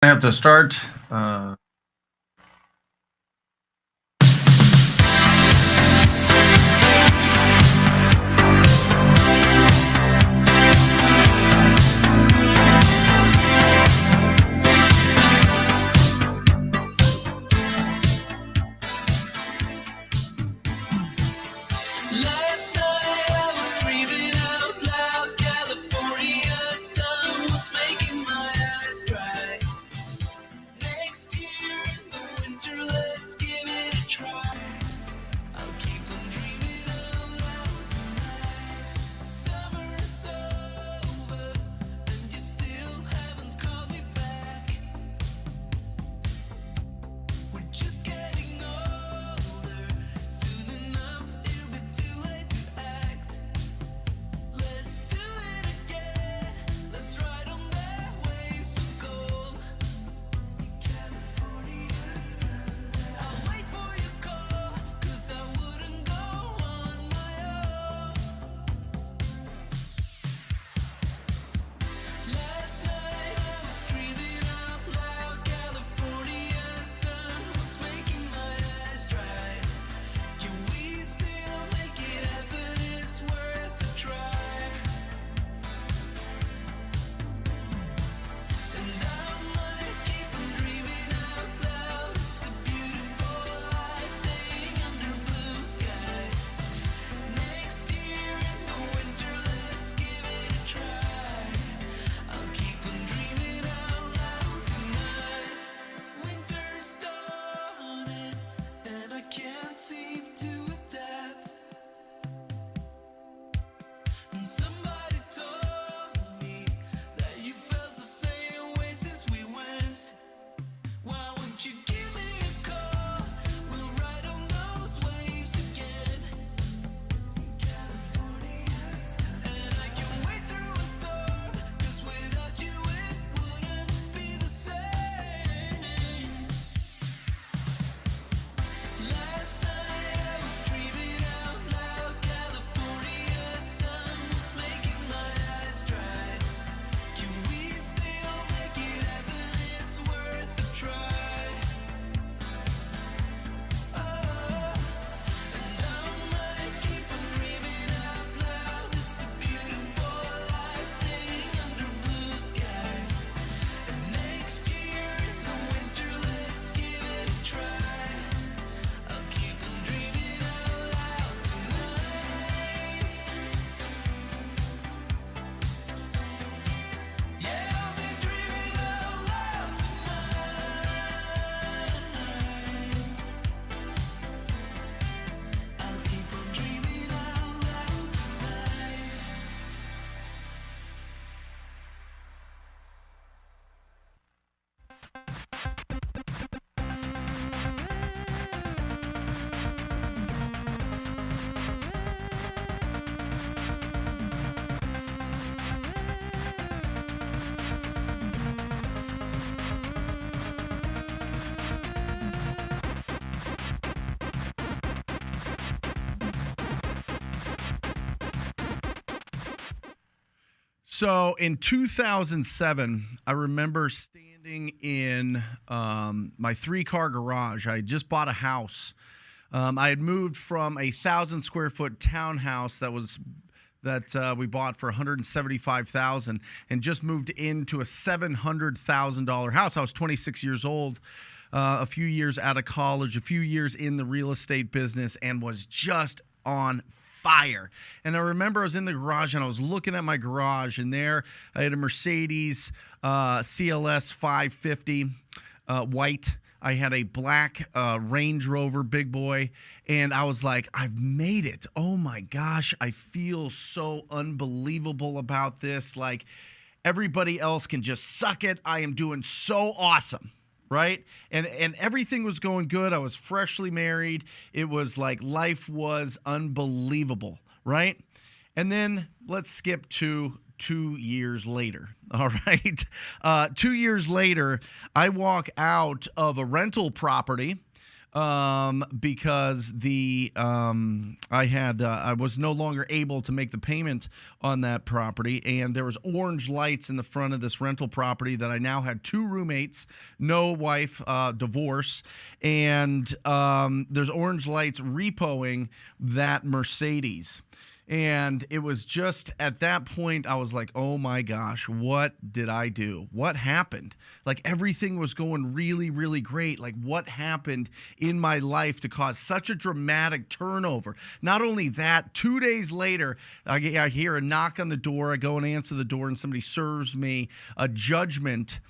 I have to start. Last night I was dreaming out loud. California sun was making my eyes dry. Next year in the winter, let's give it a try. I'll keep on dreaming out loud tonight. Summer's over, and you still haven't called me back. We're just getting older. Soon enough, it'll be too late to act. Let's do it again. Let's ride on that waves of gold. California sun. I'll wait for your call, 'cause I wouldn't go on my own. Last night I was dreaming out loud. California sun was making my eyes dry. Can we still make it happen? It's worth a try. And I might keep on dreaming out loud. It's a beautiful life, staying under blue skies. Next year in the winter, let's give it a try. I'll keep on dreaming out loud tonight. Winter's dawning, and I can't seem to adapt. And somebody told me that you felt the same way since we went. Why won't you give me a call? We'll ride on those waves again. California sun. And I can wait through a storm, 'cause without you it wouldn't be the same. Last night I was dreaming out loud. California sun was making my eyes dry. Can we still make it happen? It's worth a try. Oh, and I might keep on dreaming out loud. It's a beautiful life, staying under blue skies. And next year in the winter, let's give it a try. I'll keep on dreaming out loud tonight. Yeah, I'll be dreaming out loud tonight. I'll keep on dreaming out loud tonight. So in 2007, I remember standing in my 3-car garage. I had just bought a house. I had moved from a 1,000-square-foot townhouse that we bought for $175,000, and just moved into a $700,000 house. I was 26 years old, a few years out of college, a few years in the real estate business, and was just on fire. And I remember I was in the garage and I was looking at my garage, and there I had a Mercedes CLS 550 white. I had a black Range Rover big boy, and I was like, I've made it. Oh my gosh, I feel so unbelievable about this. Like, everybody else can just suck it. I am doing so awesome. Right? And everything was going good. I was freshly married. It was like life was unbelievable, right? And then let's skip to 2 years later. All right. 2 years later, I walk out of a rental property because I was no longer able to make the payment on that property, and there was orange lights in the front of this rental property that I now had 2 roommates, no wife, divorce, and there's orange lights repoing that Mercedes. And it was just at that point, I was like, oh my gosh, what did I do? What happened? Like everything was going really, really great. Like what happened in my life to cause such a dramatic turnover? Not only that, 2 days later, I hear a knock on the door. I go and answer the door, and somebody serves me a judgment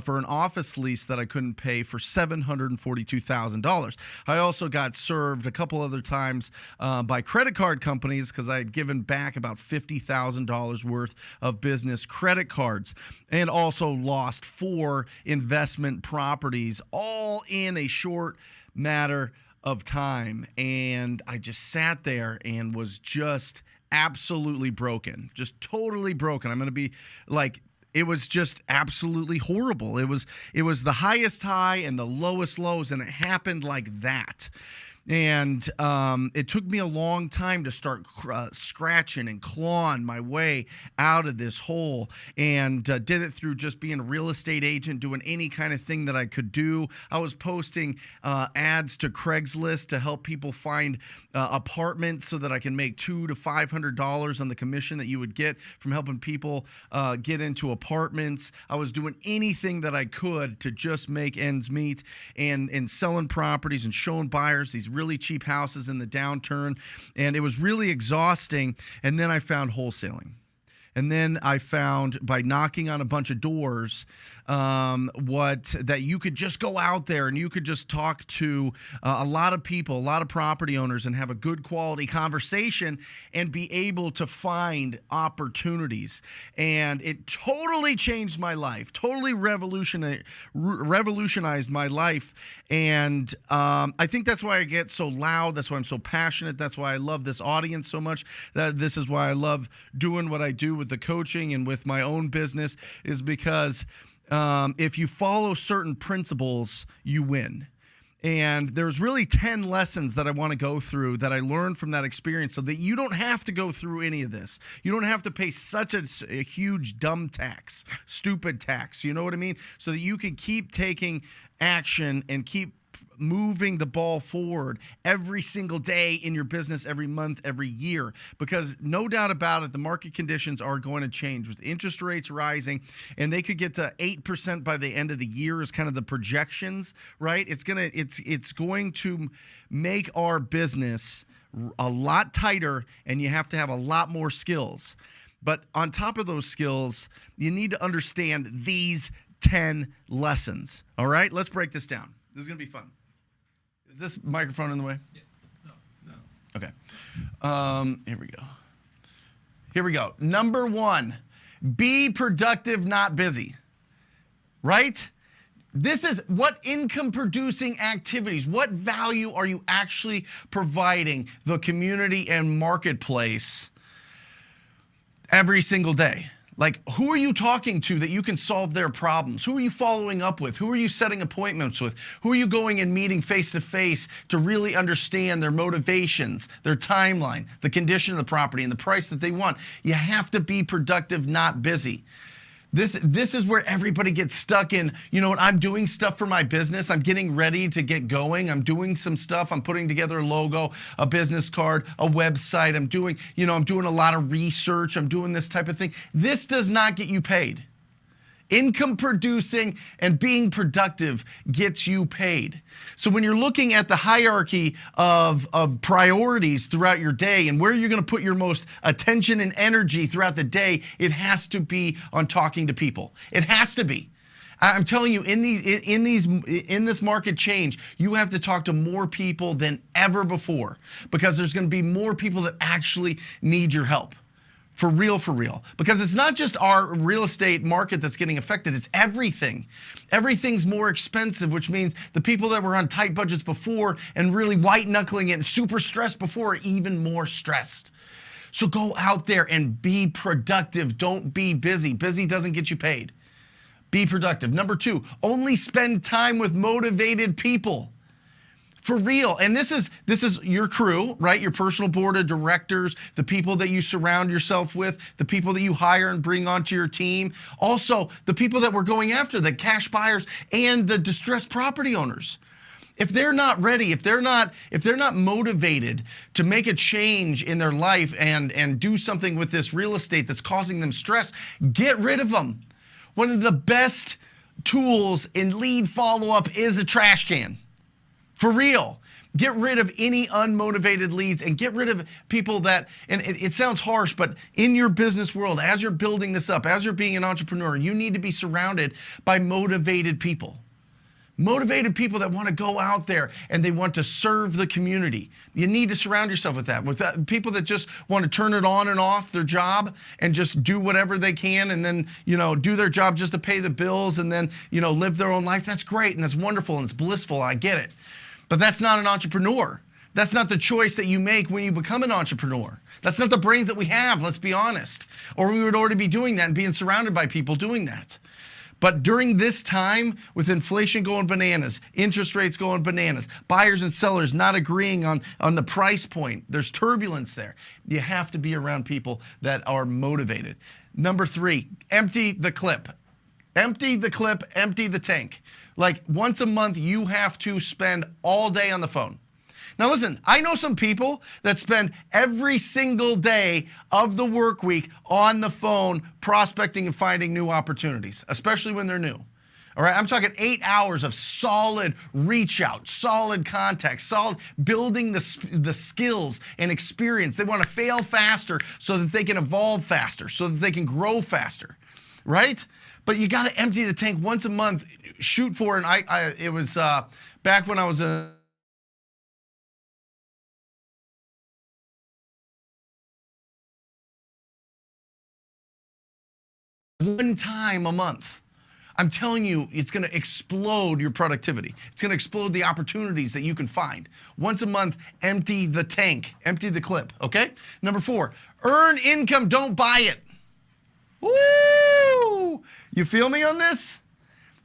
for an office lease that I couldn't pay for $742,000. I also got served a couple other times by credit card companies because I had given back about $50,000 worth of business credit cards, and also lost 4 investment properties all in a short matter of time. And I just sat there and was just absolutely broken, just totally broken. I'm going to be like, it was just absolutely horrible. It was the highest high and the lowest lows, and it happened like that. And it took me a long time to start scratching and clawing my way out of this hole, and did it through just being a real estate agent, doing any kind of thing that I could do. I was posting ads to Craigslist to help people find apartments so that I can make $200 to $500 on the commission that you would get from helping people get into apartments. I was doing anything that I could to just make ends meet, and selling properties and showing buyers these really cheap houses in the downturn, and it was really exhausting. And then I found wholesaling. And then I found, by knocking on a bunch of doors, that you could just go out there and you could just talk to a lot of people, a lot of property owners, and have a good quality conversation and be able to find opportunities. And it totally changed my life, totally revolutionized my life. And I think that's why I get so loud. That's why I'm so passionate. That's why I love this audience so much. This is why I love doing what I do with the coaching and with my own business, is because if you follow certain principles, you win. And there's really 10 lessons that I want to go through that I learned from that experience, so that you don't have to go through any of this. You don't have to pay such a huge dumb tax, stupid tax, you know what I mean? So that you can keep taking action and keep moving the ball forward every single day in your business, every month, every year. Because no doubt about it, the market conditions are going to change with interest rates rising, and they could get to 8% by the end of the year is kind of the projections, right? It's going to make our business a lot tighter, and you have to have a lot more skills. But on top of those skills, you need to understand these 10 lessons. All right, let's break this down. This is going to be fun. Is this microphone in the way? Yeah. No. Okay. Here we go. Number 1, be productive, not busy. Right? This is what income-producing activities, what value are you actually providing the community and marketplace every single day? Like, who are you talking to that you can solve their problems? Who are you following up with? Who are you setting appointments with? Who are you going and meeting face-to-face to really understand their motivations, their timeline, the condition of the property, and the price that they want? You have to be productive, not busy. This is where everybody gets stuck in, you know what, I'm doing stuff for my business. I'm getting ready to get going. I'm doing some stuff. I'm putting together a logo, a business card, a website. I'm doing a lot of research. I'm doing this type of thing. This does not get you paid. Income producing and being productive gets you paid. So when you're looking at the hierarchy of priorities throughout your day and where you're going to put your most attention and energy throughout the day, it has to be on talking to people. It has to be. I'm telling you, in this market change, you have to talk to more people than ever before, because there's going to be more people that actually need your help. For real. Because it's not just our real estate market that's getting affected, it's everything. Everything's more expensive, which means the people that were on tight budgets before and really white knuckling it and super stressed before are even more stressed. So go out there and be productive. Don't be busy. Busy doesn't get you paid. Be productive. Number 2, only spend time with motivated people. For real. And this is your crew, right? Your personal board of directors, the people that you surround yourself with, the people that you hire and bring onto your team. Also, the people that we're going after, the cash buyers and the distressed property owners. If they're not ready, if they're not motivated to make a change in their life and do something with this real estate that's causing them stress, get rid of them. One of the best tools in lead follow-up is a trash can. For real. Get rid of any unmotivated leads and get rid of people that, and it sounds harsh, but in your business world, as you're building this up, as you're being an entrepreneur, you need to be surrounded by motivated people. Motivated people that want to go out there and they want to serve the community. You need to surround yourself with that. With people that just want to turn it on and off their job and just do whatever they can and then, do their job just to pay the bills and then, live their own life. That's great and that's wonderful and it's blissful. I get it. But that's not an entrepreneur. That's not the choice that you make when you become an entrepreneur. That's not the brains that we have, let's be honest. Or we would already be doing that and being surrounded by people doing that. But during this time, with inflation going bananas, interest rates going bananas, buyers and sellers not agreeing on the price point, there's turbulence there. You have to be around people that are motivated. Number 3, empty the clip. Empty the clip, empty the tank. Like once a month, you have to spend all day on the phone. Now listen, I know some people that spend every single day of the work week on the phone prospecting and finding new opportunities, especially when they're new. All right, I'm talking 8 hours of solid reach out, solid contact, solid building the skills and experience. They want to fail faster so that they can evolve faster, so that they can grow faster, right? But you got to empty the tank once a month, shoot for, and it was back when I was a one time a month. I'm telling you, it's going to explode your productivity. It's going to explode the opportunities that you can find. Once a month, empty the tank, empty the clip, okay? Number 4, earn income, don't buy it. Woo! You feel me on this?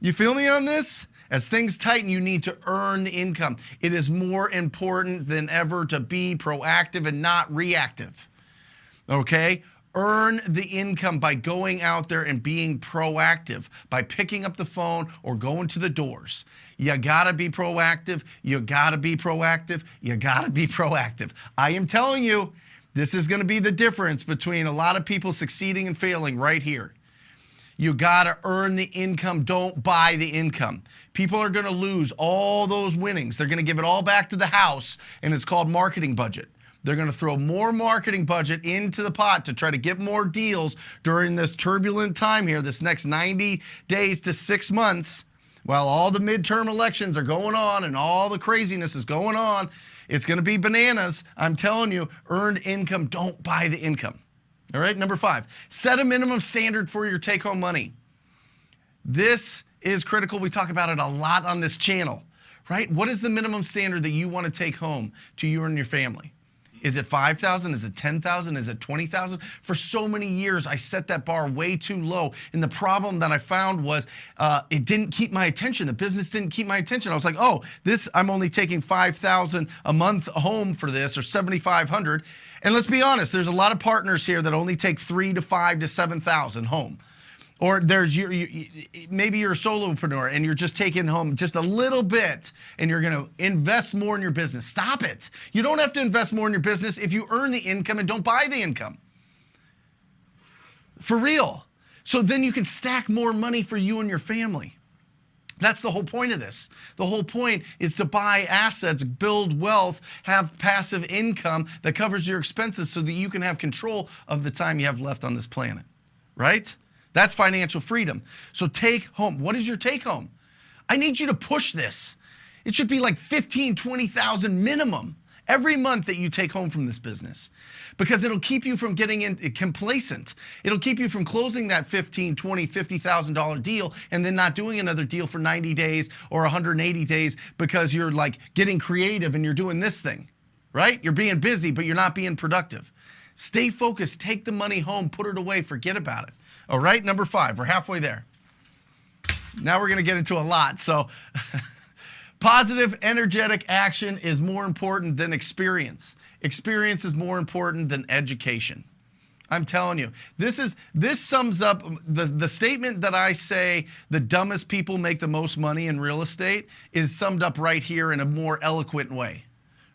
You feel me on this? As things tighten, you need to earn the income. It is more important than ever to be proactive and not reactive, okay? Earn the income by going out there and being proactive, by picking up the phone or going to the doors. You gotta be proactive, you gotta be proactive, you gotta be proactive. I am telling you, this is gonna be the difference between a lot of people succeeding and failing right here. You gotta earn the income, don't buy the income. People are gonna lose all those winnings. They're gonna give it all back to the house, and it's called marketing budget. They're going to throw more marketing budget into the pot to try to get more deals during this turbulent time here, this next 90 days to 6 months, while all the midterm elections are going on and all the craziness is going on. It's going to be bananas. I'm telling you, earned income, don't buy the income. All right, number 5, set a minimum standard for your take-home money. This is critical. We talk about it a lot on this channel, right? What is the minimum standard that you want to take home to you and your family? Is it 5,000? Is it 10,000? Is it 20,000? For so many years, I set that bar way too low. And the problem that I found was it didn't keep my attention. The business didn't keep my attention. I was like, oh, I'm only taking 5,000 a month home for this, or 7,500. And let's be honest, there's a lot of partners here that only take 3 to 5 to 7,000 home. Or maybe you're a solopreneur and you're just taking home just a little bit and you're going to invest more in your business. Stop it. You don't have to invest more in your business if you earn the income and don't buy the income. For real. So then you can stack more money for you and your family. That's the whole point of this. The whole point is to buy assets, build wealth, have passive income that covers your expenses so that you can have control of the time you have left on this planet, right? That's financial freedom. So take home. What is your take home? I need you to push this. It should be like 15, 20,000 minimum every month that you take home from this business, because it'll keep you from getting complacent. It'll keep you from closing that $15, $20, $50,000 deal and then not doing another deal for 90 days or 180 days because you're like getting creative and you're doing this thing, right? You're being busy, but you're not being productive. Stay focused. Take the money home. Put it away. Forget about it. All right, number 5. We're halfway there. Now we're going to get into a lot. So, Positive, energetic action is more important than experience. Experience is more important than education. I'm telling you, this sums up the statement that I say the dumbest people make the most money in real estate is summed up right here in a more eloquent way,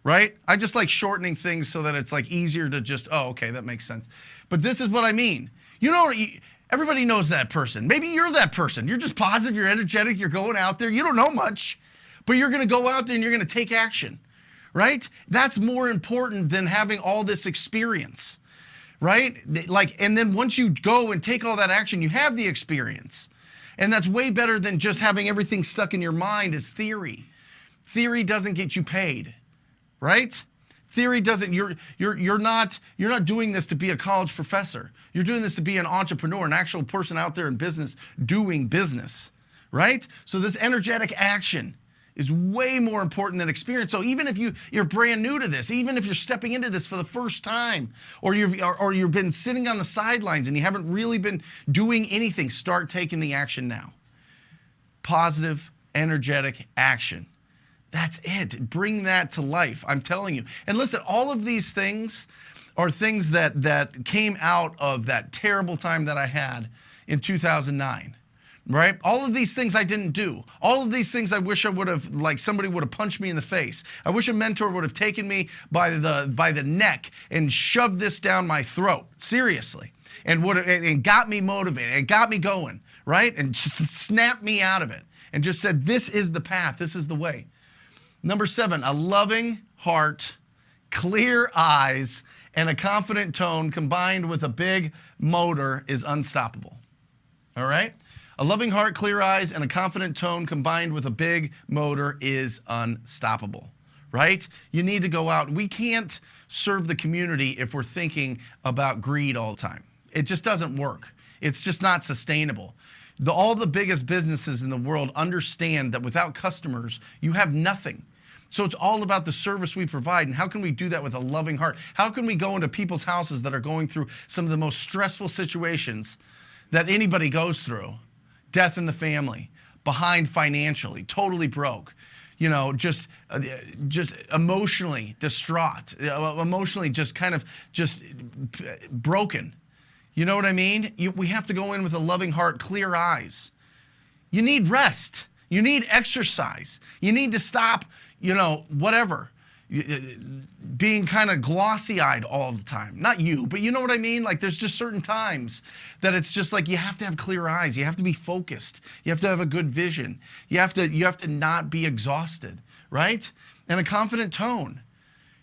right? I just like shortening things so that it's like easier to just, oh, okay, that makes sense. But this is what I mean. You know, everybody knows that person. Maybe you're that person. You're just positive, you're energetic, you're going out there, you don't know much, but you're going to go out there and you're going to take action, right? That's more important than having all this experience. Right? Like, and then once you go and take all that action, you have the experience. And that's way better than just having everything stuck in your mind as theory. Theory doesn't get you paid, right? Theory doesn't, you're not doing this to be a college professor. You're doing this to be an entrepreneur, an actual person out there in business doing business, right? So this energetic action is way more important than experience. So even if you're brand new to this, even if you're stepping into this for the first time, or you've been sitting on the sidelines and you haven't really been doing anything, start taking the action now. Positive, energetic action. That's it. Bring that to life. I'm telling you. And listen, all of these things are things that came out of that terrible time that I had in 2009. Right? All of these things I didn't do. All of these things I wish I would have, like somebody would have punched me in the face. I wish a mentor would have taken me by the neck and shoved this down my throat, seriously, and got me motivated and got me going, right? And just snapped me out of it and just said, this is the path, this is the way. Number 7, a loving heart, clear eyes, and a confident tone combined with a big motor is unstoppable. All right? A loving heart, clear eyes, and a confident tone combined with a big motor is unstoppable, right? You need to go out. We can't serve the community if we're thinking about greed all the time. It just doesn't work. It's just not sustainable. All the biggest businesses in the world understand that without customers, you have nothing. So it's all about the service we provide, and how can we do that with a loving heart? How can we go into people's houses that are going through some of the most stressful situations that anybody goes through? Death in the family, behind financially, totally broke, you know, just emotionally distraught, emotionally just kind of just broken. You know what I mean? We have to go in with a loving heart, clear eyes. You need rest. You need exercise. You need to stop, you know, whatever, being kind of glossy-eyed all the time. Not you, but you know what I mean? Like there's just certain times that it's just like you have to have clear eyes. You have to be focused. You have to have a good vision. You have to not be exhausted, right? And a confident tone.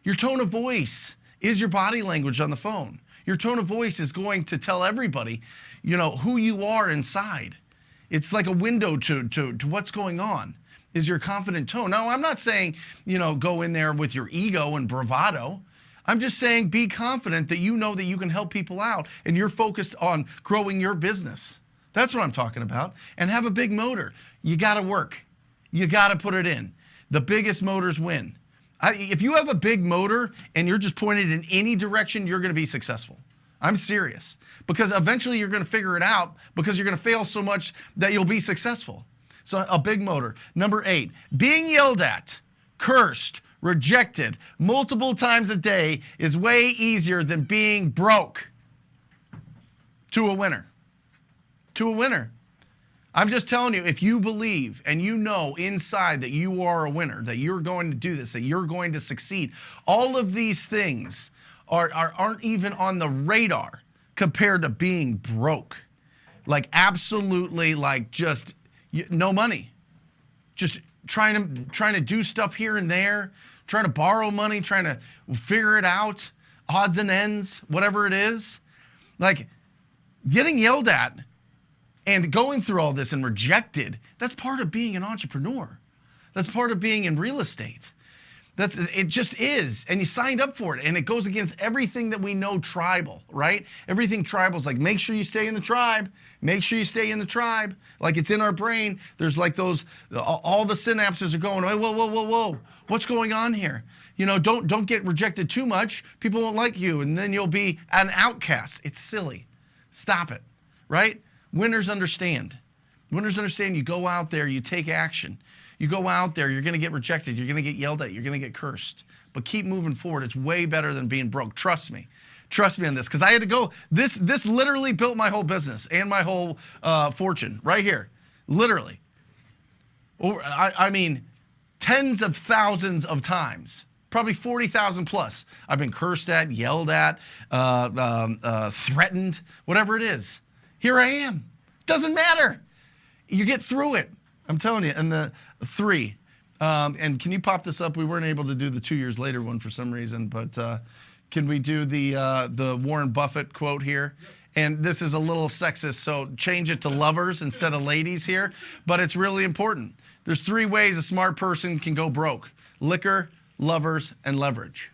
Your tone of voice is your body language on the phone. Your tone of voice is going to tell everybody, you know, who you are inside. It's like a window to what's going on. Is your confident tone. Now, I'm not saying, you know, go in there with your ego and bravado. I'm just saying be confident that you know that you can help people out and you're focused on growing your business. That's what I'm talking about. And have a big motor. You got to work. You got to put it in. The biggest motors win. If you have a big motor and you're just pointed in any direction, you're going to be successful. I'm serious. Because eventually you're going to figure it out because you're going to fail so much that you'll be successful. So a big motor. Number 8, being yelled at, cursed, rejected multiple times a day is way easier than being broke. To a winner. To a winner. I'm just telling you, if you believe and you know inside that you are a winner, that you're going to do this, that you're going to succeed, all of these things aren't even on the radar compared to being broke. Like absolutely, like just no money, just trying to do stuff here and there, trying to borrow money, trying to figure it out, odds and ends, whatever it is. Like getting yelled at and going through all this and rejected, that's part of being an entrepreneur. That's part of being in real estate. It just is, and you signed up for it, and it goes against everything that we know tribal, right? Everything tribal is like, make sure you stay in the tribe. Make sure you stay in the tribe. Like it's in our brain. There's like those, all the synapses are going, whoa, whoa, whoa, whoa, whoa. What's going on here? You know, don't get rejected too much. People won't like you, and then you'll be an outcast. It's silly. Stop it, right? Winners understand. Winners understand you go out there, you take action. You go out there, you're going to get rejected, you're going to get yelled at, you're going to get cursed. But keep moving forward. It's way better than being broke. Trust me. Trust me on this, because I had to go. This literally built my whole business and my whole fortune right here. Literally. I mean, tens of thousands of times. Probably 40,000 plus. I've been cursed at, yelled at, threatened, whatever it is. Here I am. Doesn't matter. You get through it. I'm telling you. And the 3. And can you pop this up? We weren't able to do the 2 years later one for some reason, but can we do the Warren Buffett quote here? Yep. And this is a little sexist, so change it to lovers instead of ladies here. But it's really important. There's 3 ways a smart person can go broke: liquor, lovers, and leverage.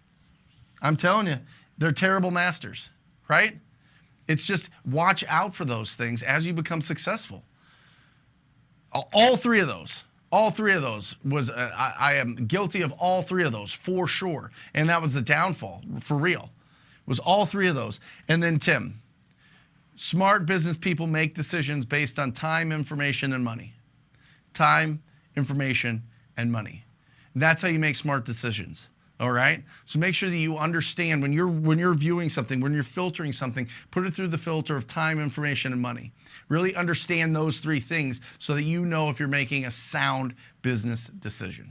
I'm telling you, they're terrible masters, right? It's just watch out for those things as you become successful. All 3 of those. All 3 of those was, I am guilty of all 3 of those for sure. And that was the downfall, for real. It was all 3 of those. And then Tim, smart business people make decisions based on time, information, and money. Time, information, and money. That's how you make smart decisions. All right? So make sure that you understand when you're viewing something, when you're filtering something, put it through the filter of time, information, and money. Really understand those 3 things so that you know if you're making a sound business decision.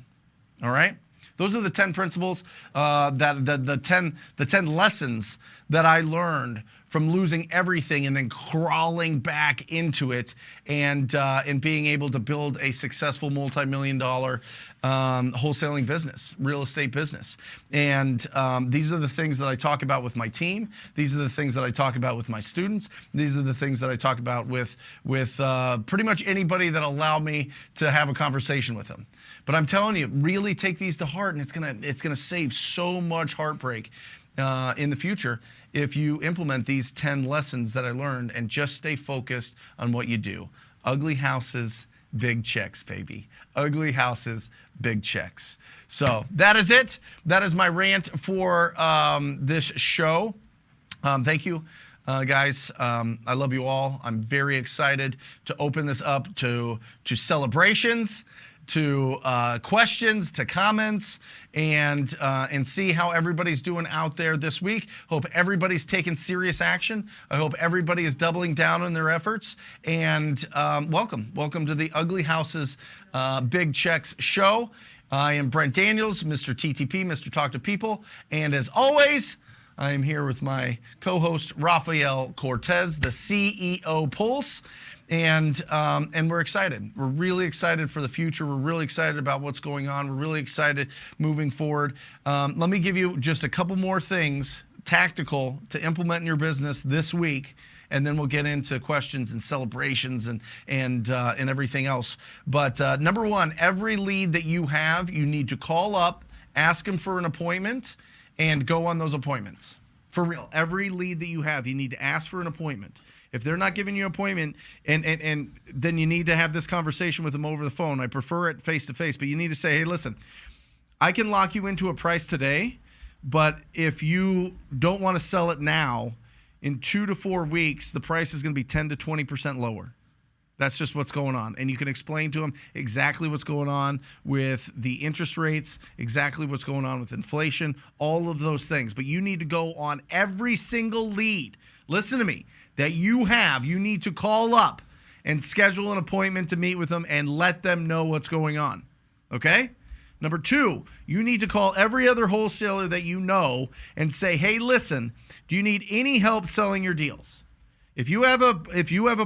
All right? Those are the 10 principles, the 10 lessons that I learned from losing everything and then crawling back into it and being able to build a successful multi-million-dollar wholesaling business, real estate business. And these are the things that I talk about with my team. These are the things that I talk about with my students. These are the things that I talk about with pretty much anybody that allow me to have a conversation with them. But I'm telling you, really take these to heart, and it's gonna save so much heartbreak in the future if you implement these 10 lessons that I learned and just stay focused on what you do. Ugly houses, big checks, baby. Ugly houses, big checks. So that is it. That is my rant for this show. Thank you, guys. I love you all. I'm very excited to open this up to celebrations, to questions, to comments, and see how everybody's doing out there this week. Hope everybody's taking serious action. I hope everybody is doubling down on their efforts. And welcome to the Ugly Houses Big Checks show. I am Brent Daniels, Mr. TTP, Mr. Talk to People, and as always, I am here with my co-host Rafael Cortez, the CEO Pulse. And we're excited. We're really excited for the future. We're really excited about what's going on. We're really excited moving forward. Let me give you just a couple more things, tactical, to implement in your business this week, and then we'll get into questions and celebrations and everything else. But number 1, every lead that you have, you need to call up, ask them for an appointment, and go on those appointments. For real, every lead that you have, you need to ask for an appointment. If they're not giving you an appointment, and then you need to have this conversation with them over the phone. I prefer it face-to-face, but you need to say, hey, listen, I can lock you into a price today, but if you don't want to sell it now, in 2 to 4 weeks, the price is going to be 10 to 20% lower. That's just what's going on. And you can explain to them exactly what's going on with the interest rates, exactly what's going on with inflation, all of those things. But you need to go on every single lead. Listen to me. That you need to call up and schedule an appointment to meet with them and let them know what's going on, okay? Number 2, you need to call every other wholesaler that you know and say, hey, listen, do you need any help selling your deals? If you have a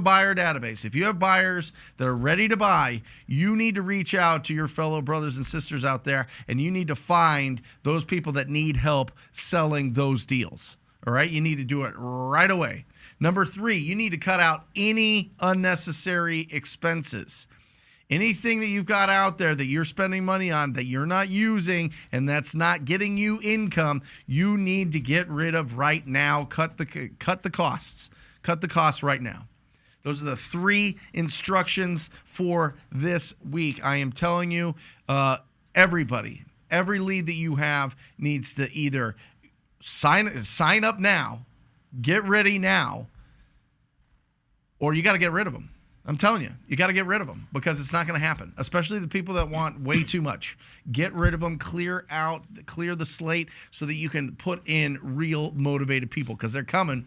buyer database, if you have buyers that are ready to buy, you need to reach out to your fellow brothers and sisters out there, and you need to find those people that need help selling those deals, all right? You need to do it right away. Number 3, you need to cut out any unnecessary expenses. Anything that you've got out there that you're spending money on that you're not using and that's not getting you income, you need to get rid of right now. Cut the costs. Cut the costs right now. Those are the 3 instructions for this week. I am telling you, everybody, every lead that you have needs to either sign up now, get ready now, or you got to get rid of them. I'm telling you, you got to get rid of them because it's not going to happen, especially the people that want way too much. Get rid of them, clear the slate so that you can put in real motivated people because they're coming.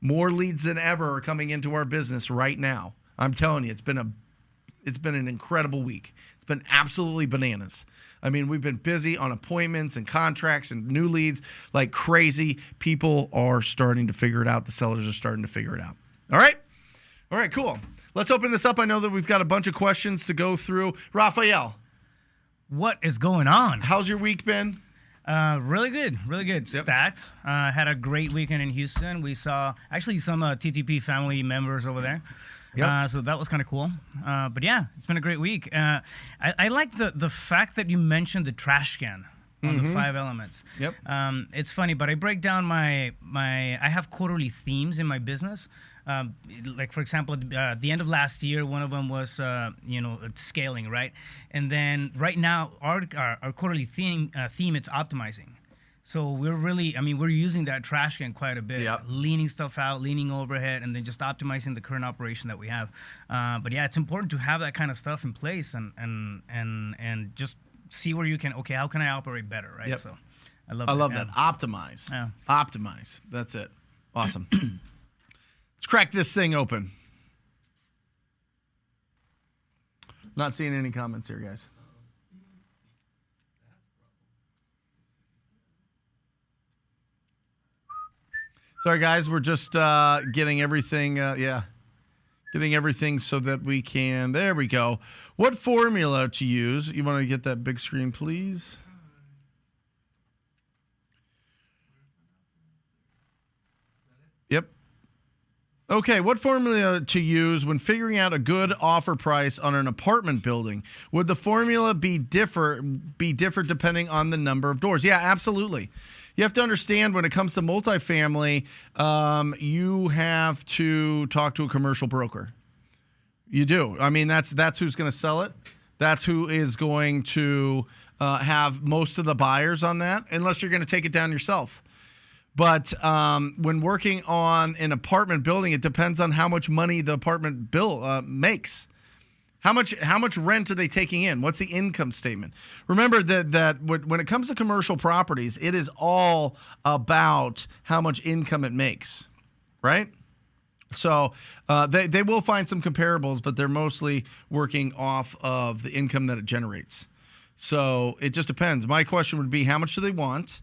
More leads than ever are coming into our business right now. I'm telling you, it's been an incredible week. It's been absolutely bananas. I mean, we've been busy on appointments and contracts and new leads like crazy. People are starting to figure it out. The sellers are starting to figure it out. All right, cool. Let's open this up. I know that we've got a bunch of questions to go through. Raphael. What is going on? How's your week been? Really good. Yep. Stacked. Had a great weekend in Houston. We saw actually some TTP family members over there. Yep. So that was kind of cool. But yeah, it's been a great week. I like the fact that you mentioned the trash can on the 5 elements. Yep. It's funny, but I break down I have quarterly themes in my business. Like, for example, at the end of last year, one of them was, scaling, right? And then right now, our quarterly theme it's optimizing. So we're using that trash can quite a bit, Yep. leaning stuff out, leaning overhead, and then just optimizing the current operation that we have. But yeah, it's important to have that kind of stuff in place and just see where you can, how can I operate better, right? Yep. So I love that. Optimize. Yeah. Optimize. That's it. Awesome. Let's crack this thing open. Not seeing any comments here, guys. Sorry, guys. We're just getting everything. Getting everything so that we can. There we go. What formula to use? You want to get that big screen, please? Yep. Okay, what formula to use when figuring out a good offer price on an apartment building? Would the formula be different depending on the number of doors? Yeah, absolutely. You have to understand when it comes to multifamily, you have to talk to a commercial broker. You do. I mean, that's who's going to sell it. That's who is going to have most of the buyers on that, unless you're going to take it down yourself. But when working on an apartment building, it depends on how much money the apartment makes. How much rent are they taking in? What's the income statement? Remember that when it comes to commercial properties, it is all about how much income it makes, right? So they will find some comparables, but they're mostly working off of the income that it generates. So it just depends. My question would be, how much do they want?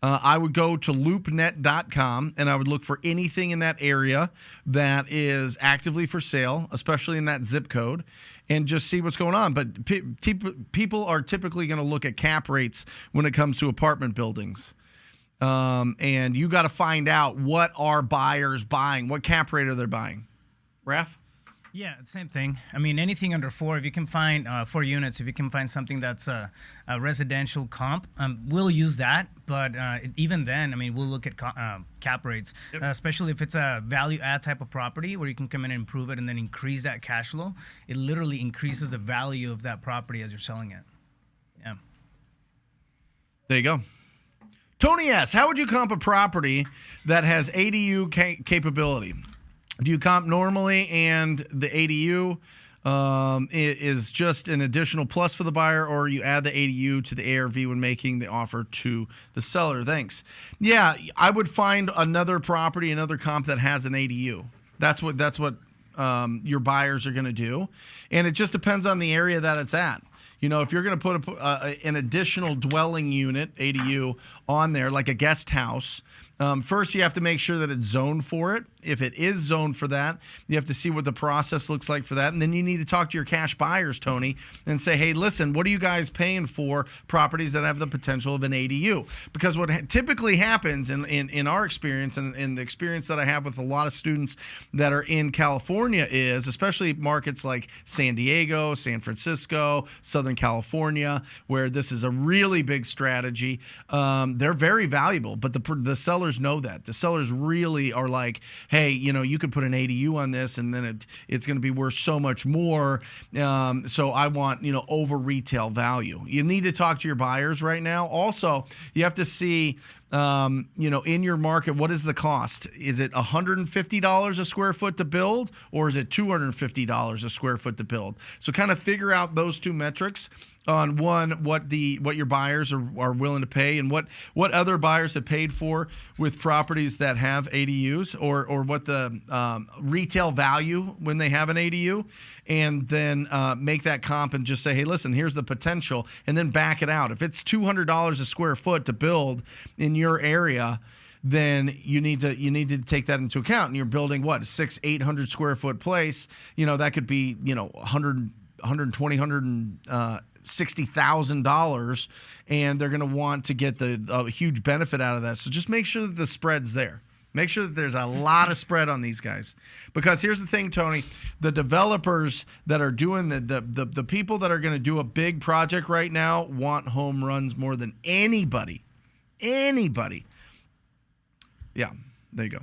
I would go to loopnet.com and I would look for anything in that area that is actively for sale, especially in that zip code, and just see what's going on. But people are typically going to look at cap rates when it comes to apartment buildings. And you got to find out what are buyers buying, what cap rate are they buying. Raph? Yeah, same thing. I mean, anything under 4, if you can find 4 units, if you can find something that's a residential comp, we'll use that. But even then, I mean, we'll look at cap rates, Yep. Especially if it's a value add type of property where you can come in and improve it and then increase that cash flow. It literally increases the value of that property as you're selling it. Yeah. There you go. Tony S., how would you comp a property that has ADU capability? Do you comp normally and the ADU is just an additional plus for the buyer, or you add the ADU to the ARV when making the offer to the seller? Thanks. Yeah, I would find another property, another comp that has an ADU. That's what your buyers are going to do. And it just depends on the area that it's at. You know, if you're going to put an additional dwelling unit, ADU, on there, like a guest house, first you have to make sure that it's zoned for it. If it is zoned for that, you have to see what the process looks like for that. And then you need to talk to your cash buyers, Tony, and say, hey, listen, what are you guys paying for properties that have the potential of an ADU? Because what typically happens in our experience and in the experience that I have with a lot of students that are in California is, especially markets like San Diego, San Francisco, Southern California, where this is a really big strategy, they're very valuable, but the sellers sellers know that. The sellers really are like, hey, you could put an ADU on this and then it's going to be worth so much more. So I want, over retail value. You need to talk to your buyers right now. Also, you have to see, in your market, what is the cost? Is it $150 a square foot to build, or is it $250 a square foot to build? So kind of figure out those two metrics on what your buyers are willing to pay, and what other buyers have paid for with properties that have ADUs, or what the retail value when they have an ADU, and then make that comp and just say, hey, listen, here's the potential, and then back it out. If it's $200 a square foot to build in your area, then you need to take that into account. And you're building what, a 800 square foot place, that could be, $160,000, and they're going to want to get a huge benefit out of that. So just make sure that the spread's there. Make sure that there's a lot of spread on these guys. Because here's the thing, Tony, the developers that are doing the people that are going to do a big project right now want home runs more than anybody. Anybody. Yeah, there you go.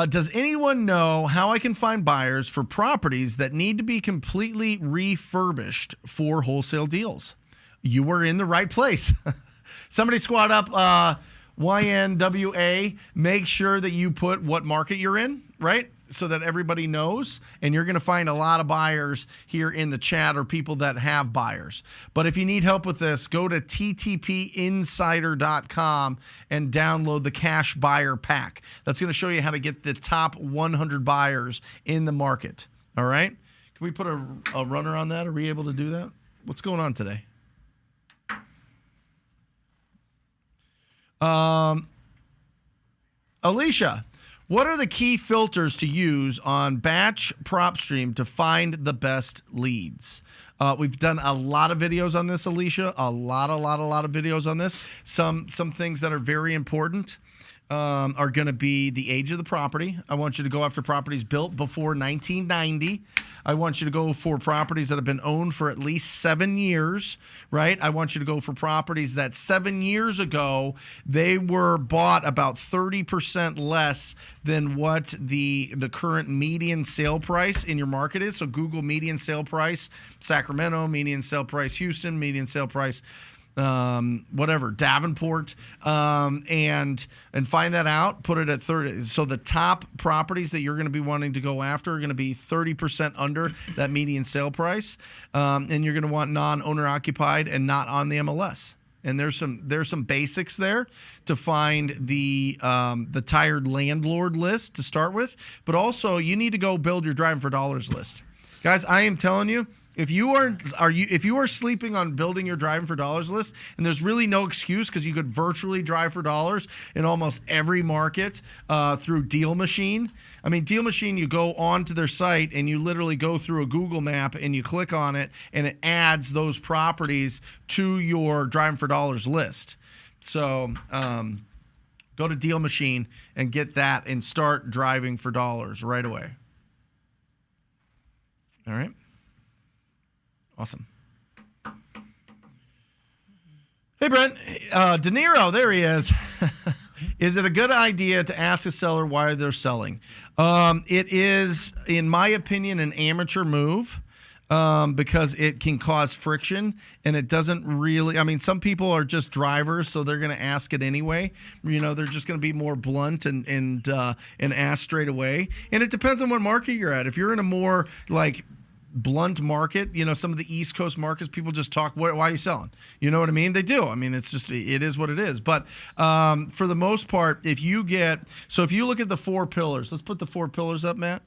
Does anyone know how I can find buyers for properties that need to be completely refurbished for wholesale deals? You were in the right place. Somebody squad up YNWA. Make sure that you put what market you're in, right? So that everybody knows, and you're going to find a lot of buyers here in the chat, or people that have buyers. But if you need help with this, go to ttpinsider.com and download the Cash Buyer Pack. That's going to show you how to get the top 100 buyers in the market. All right? Can we put a runner on that? Are we able to do that? What's going on today? Alicia, what are the key filters to use on Batch PropStream to find the best leads? We've done a lot of videos on this, Alicia. A lot of videos on this. Some things that are very important are going to be the age of the property. I want you to go after properties built before 1990. I want you to go for properties that have been owned for at least 7 years, right? I want you to go for properties that 7 years ago, they were bought about 30% less than what the current median sale price in your market is. So Google median sale price Sacramento, median sale price Houston, median sale price Davenport, and find that out, put it at 30. So the top properties that you're going to be wanting to go after are going to be 30% under that median sale price. And you're going to want non-owner occupied and not on the MLS. And there's some basics there to find the tired landlord list to start with, but also you need to go build your driving for dollars list. Guys, I am telling you, if you are sleeping on building your driving for dollars list, and there's really no excuse, because you could virtually drive for dollars in almost every market through Deal Machine. I mean, Deal Machine, you go onto their site and you literally go through a Google map and you click on it, and it adds those properties to your driving for dollars list. So go to Deal Machine and get that and start driving for dollars right away. All right. Awesome. Hey, Brent. De Niro, there he is. Is it a good idea to ask a seller why they're selling? It is, in my opinion, an amateur move because it can cause friction, and it doesn't really, I mean, some people are just drivers, so they're going to ask it anyway. They're just going to be more blunt and ask straight away. And it depends on what market you're at. If you're in a more like blunt market, some of the East Coast markets, people just talk, why are you selling? You know what I mean? They do. I mean, it is what it is. But for the most part, if you look at the 4 pillars, let's put the 4 pillars up, Matt,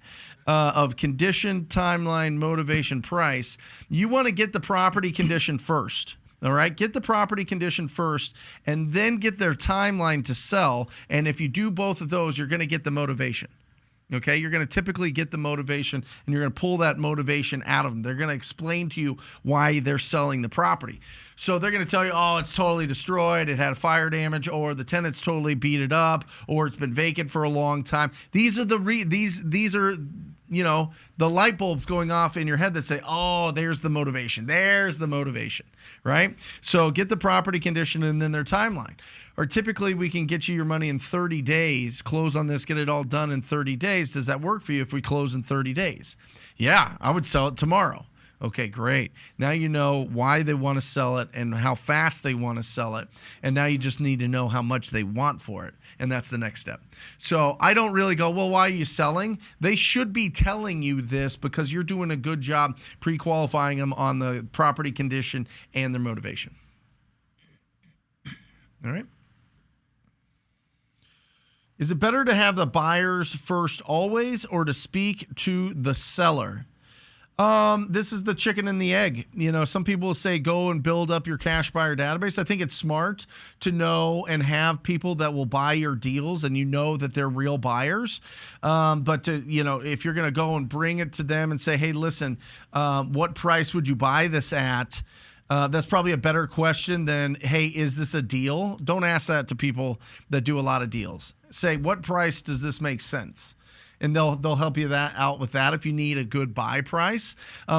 of condition, timeline, motivation, price, you want to get the property condition first. All right, get the property condition first, and then get their timeline to sell. And if you do both of those, you're going to get the motivation. Okay, you're going to typically get the motivation, and you're going to pull that motivation out of them. They're going to explain to you why they're selling the property. So they're going to tell you, oh, it's totally destroyed, it had fire damage, or the tenants totally beat it up, or it's been vacant for a long time. These are the light bulbs going off in your head that say, oh, there's the motivation. There's the motivation, right? So get the property condition and then their timeline. Or typically we can get you your money in 30 days, close on this, get it all done in 30 days. Does that work for you if we close in 30 days? Yeah, I would sell it tomorrow. Okay, great. Now you know why they want to sell it and how fast they want to sell it. And now you just need to know how much they want for it. And that's the next step. So I don't really go, well, why are you selling? They should be telling you this because you're doing a good job pre-qualifying them on the property condition and their motivation. All right. Is it better to have the buyers first always or to speak to the seller? This is the chicken and the egg. Some people will say go and build up your cash buyer database. I think it's smart to know and have people that will buy your deals and that they're real buyers. But if you're going to go and bring it to them and say, hey, listen, what price would you buy this at? That's probably a better question than, hey, is this a deal? Don't ask that to people that do a lot of deals. Say, what price does this make sense? And they'll help you out with that if you need a good buy price.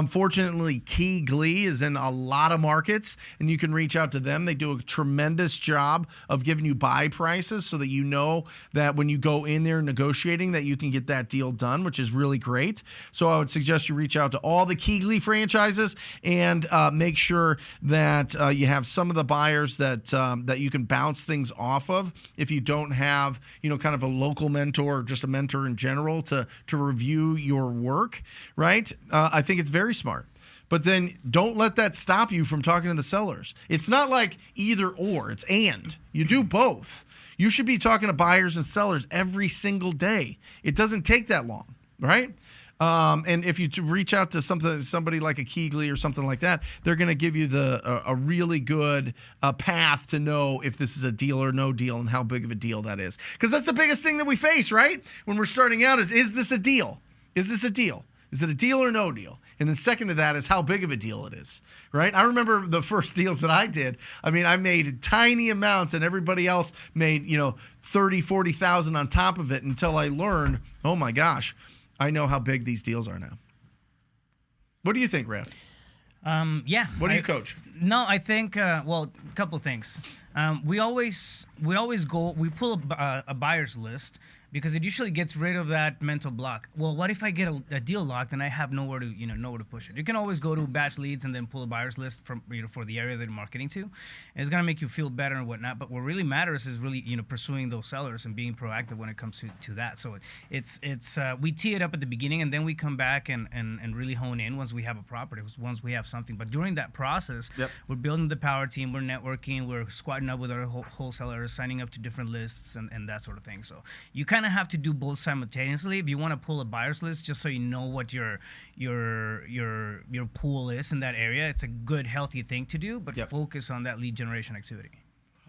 Fortunately, Key Glee is in a lot of markets, and you can reach out to them. They do a tremendous job of giving you buy prices so that you know that when you go in there negotiating that you can get that deal done, which is really great. So I would suggest you reach out to all the Key Glee franchises and make sure that you have some of the buyers that you can bounce things off of if you don't have, kind of a local mentor or just a mentor in general to review your work, right? I think it's very smart. But then don't let that stop you from talking to the sellers. It's not like either or, it's and. You do both. You should be talking to buyers and sellers every single day. It doesn't take that long, right? And if you reach out to somebody like a Keegley or something like that, they're going to give you a really good path to know if this is a deal or no deal and how big of a deal that is. Because that's the biggest thing that we face, right? When we're starting out is this a deal? Is this a deal? Is it a deal or no deal? And then second to that is how big of a deal it is, right? I remember the first deals that I did. I mean, I made tiny amounts and everybody else made, 30, 40,000 on top of it until I learned, oh my gosh, I know how big these deals are now. What do you think, Raph? Yeah. What do you coach? No, I think, a couple of things. We always pull a buyer's list because it usually gets rid of that mental block. Well, what if I get a deal locked and I have nowhere to push it? You can always go to batch leads and then pull a buyer's list from, for the area that you're marketing to. And it's going to make you feel better and whatnot. But what really matters is really, pursuing those sellers and being proactive when it comes to that. So it's we tee it up at the beginning and then we come back and really hone in once we have a property, once we have something. But during that process, we're building the power team, we're networking, we're squatting up with our wholesalers, signing up to different lists and that sort of thing. So you kind of have to do both simultaneously if you want to pull a buyer's list, just so you know what your pool is in that area. It's a good, healthy thing to do, but focus on that lead generation activity.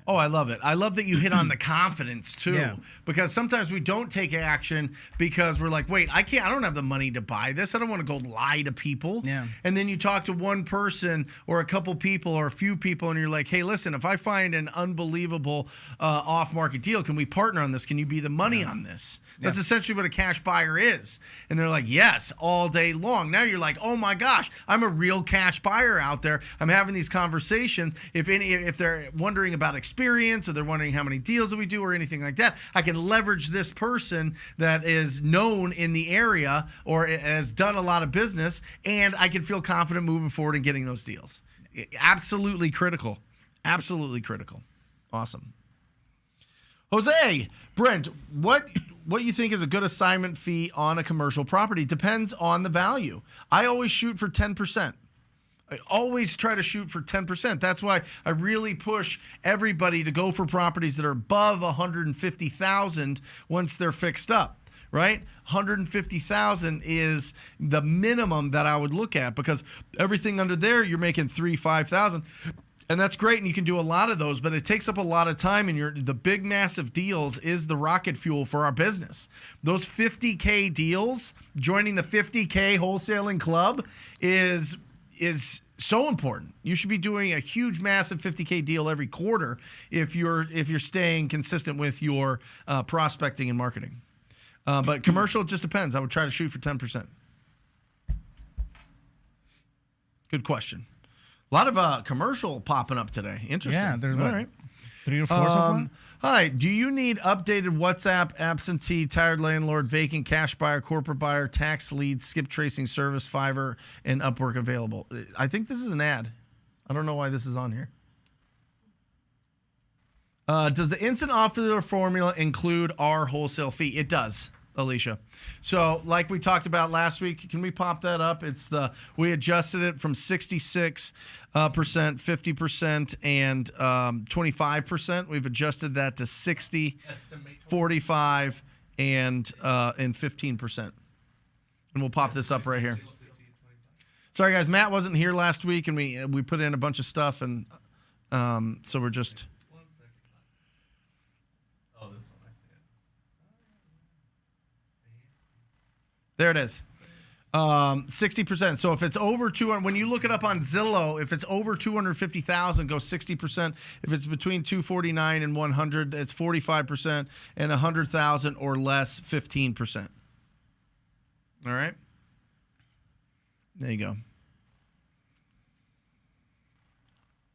Oh, I love it. I love that you hit on the confidence too, because sometimes we don't take action because we're like, wait, I don't have the money to buy this. I don't want to go lie to people. Yeah. And then you talk to one person or a couple people or a few people and you're like, hey, listen, if I find an unbelievable off-market deal, can we partner on this? Can you be the money on this? That's essentially what a cash buyer is. And they're like, yes, all day long. Now you're like, oh my gosh, I'm a real cash buyer out there. I'm having these conversations. If they're wondering about experience or they're wondering how many deals that we do or anything like that, I can leverage this person that is known in the area or has done a lot of business, and I can feel confident moving forward and getting those deals. Absolutely critical. Absolutely critical. Awesome. Jose, Brent, what you think is a good assignment fee on a commercial property depends on the value. I always shoot for 10%. I always try to shoot for 10%. That's why I really push everybody to go for properties that are above $150,000 once they're fixed up, right? $150,000 is the minimum that I would look at, because everything under there, you're making $3,000, $5,000. And that's great, and you can do a lot of those, but it takes up a lot of time, and the big, massive deals is the rocket fuel for our business. Those 50K deals, joining the 50K wholesaling club is so important. You should be doing a huge, massive 50K deal every quarter if you're staying consistent with your prospecting and marketing. But commercial, it just depends. I would try to shoot for 10%. Good question. A lot of commercial popping up today. Interesting. Yeah, there's all what, right. 3 or 4 so far. Hi, do you need updated WhatsApp, absentee, tired landlord, vacant, cash buyer, corporate buyer, tax lead, skip tracing service, Fiverr, and Upwork available? I think this is an ad. I don't know why this is on here. Does the instant offer formula include our wholesale fee? It does, Alicia. So like we talked about last week, can we pop that up? We adjusted it from 66%, 50%, and 25%. We've adjusted that to 60, 45, and 15%. And we'll pop this up right here. Sorry guys, Matt wasn't here last week, and we put in a bunch of stuff, and so we're just. There it is. 60%. So if it's over 200, when you look it up on Zillow, if it's over 250,000, go 60%. If it's between 249 and 100, it's 45%, and 100,000 or less, 15%. All right. There you go.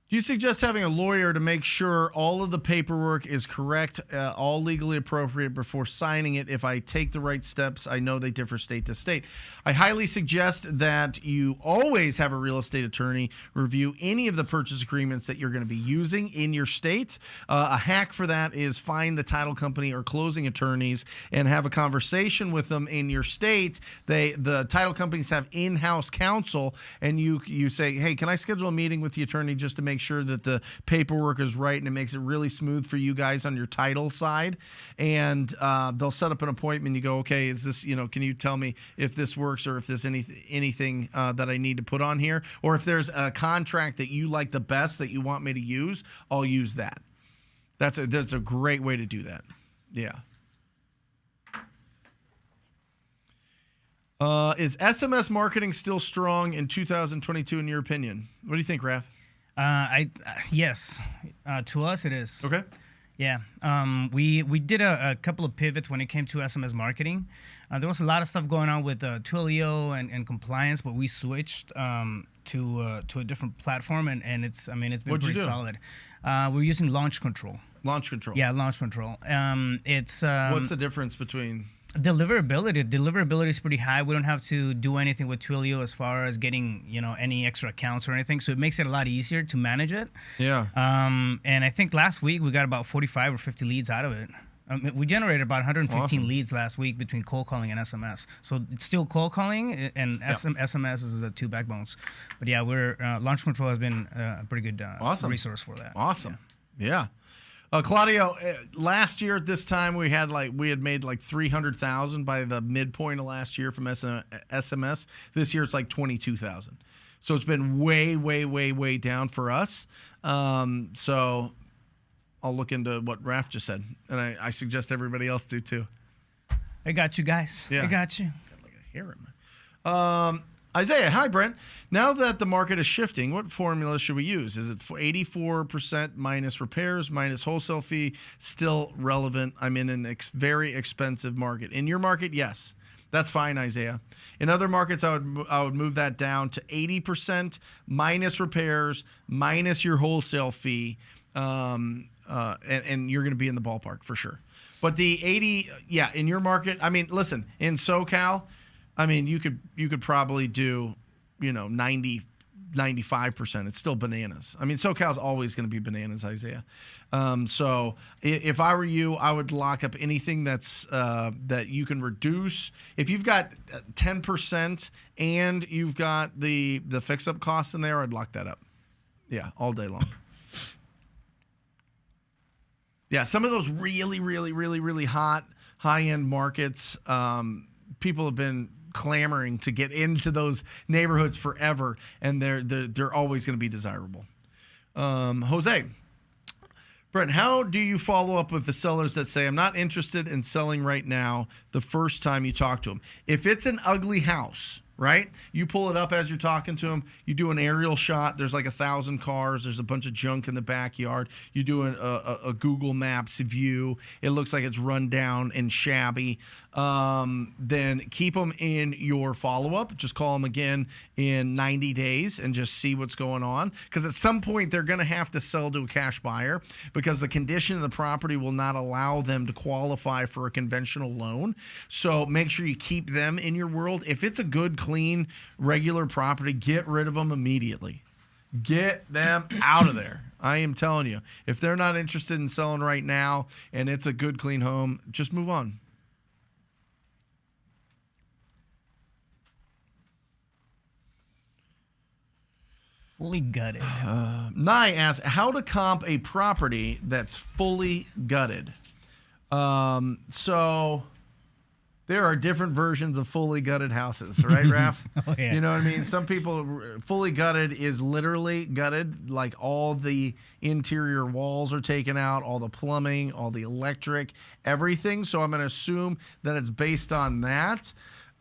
Do you suggest having a lawyer to make sure all of the paperwork is correct, all legally appropriate before signing it? If I take the right steps, I know they differ state to state. I highly suggest that you always have a real estate attorney review any of the purchase agreements that you're going to be using in your state. A hack for that is find the title company or closing attorneys and have a conversation with them in your state. The title companies have in-house counsel, and you say, hey, can I schedule a meeting with the attorney just to make sure that the paperwork is right, and it makes it really smooth for you guys on your title side. And they'll set up an appointment. You go, okay, is this, can you tell me if this works, or if there's anything that I need to put on here, or if there's a contract that you like the best that you want me to use, I'll use that. That's a great way to do that. Yeah. Is SMS marketing still strong in 2022 in your opinion? What do you think, Raph? Yes, to us it is. Okay. Yeah. We did a couple of pivots when it came to SMS marketing. There was a lot of stuff going on with Twilio and compliance, but we switched to a different platform, and it's been pretty solid. We're using Launch Control. Launch Control. Yeah, Launch Control. It's what's the difference between? Deliverability is pretty high. We don't have to do anything with Twilio as far as getting any extra accounts or anything, so it makes it a lot easier to manage it. Yeah. And I think last week we got about 45 or 50 leads out of it. We generated about 115 leads last week between cold calling and SMS. So it's still cold calling, and SMS is the two backbones. But yeah, Launch Control has been a pretty good resource for that. Awesome. Yeah. Claudio, last year at this time we had made like 300,000 by the midpoint of last year from SMS. This year it's like 22,000. So it's been way, way, way, way down for us. So I'll look into what Raph just said, and I suggest everybody else do too. I got you guys. Yeah. I got you. Got like a hair in my. Isaiah, hi, Brent. Now that the market is shifting, what formula should we use? Is it 84% minus repairs, minus wholesale fee still relevant? I'm in a very expensive market. In your market, yes. That's fine, Isaiah. In other markets, I would move that down to 80% minus repairs, minus your wholesale fee, and you're going to be in the ballpark for sure. But the 80, in your market, listen, in SoCal, you could probably do, 90, 95%. It's still bananas. SoCal's always going to be bananas, Isaiah. So if I were you, I would lock up anything that's that you can reduce. If you've got 10% and you've got the fix-up costs in there, I'd lock that up. Yeah, all day long. Yeah, some of those really, really, really, really hot, high-end markets, people have been clamoring to get into those neighborhoods forever, and they're always going to be desirable. Jose, Brent, how do you follow up with the sellers that say, I'm not interested in selling right now the first time you talk to them? If it's an ugly house, right? You pull it up as you're talking to them. You do an aerial shot. There's like 1,000 cars. There's a bunch of junk in the backyard. You do a Google Maps view. It looks like it's run down and shabby. Then keep them in your follow-up. Just call them again in 90 days and just see what's going on. Because at some point, they're going to have to sell to a cash buyer because the condition of the property will not allow them to qualify for a conventional loan. So make sure you keep them in your world. If it's a good, clean, regular property, get rid of them immediately. Get them out of there. I am telling you. If they're not interested in selling right now and it's a good, clean home, just move on. Fully gutted. Nye asks, how to comp a property that's fully gutted. So there are different versions of fully gutted houses, right, Raph? Oh, yeah. You know what I mean? Some people, fully gutted is literally gutted, like all the interior walls are taken out, all the plumbing, all the electric, everything. So I'm going to assume that it's based on that.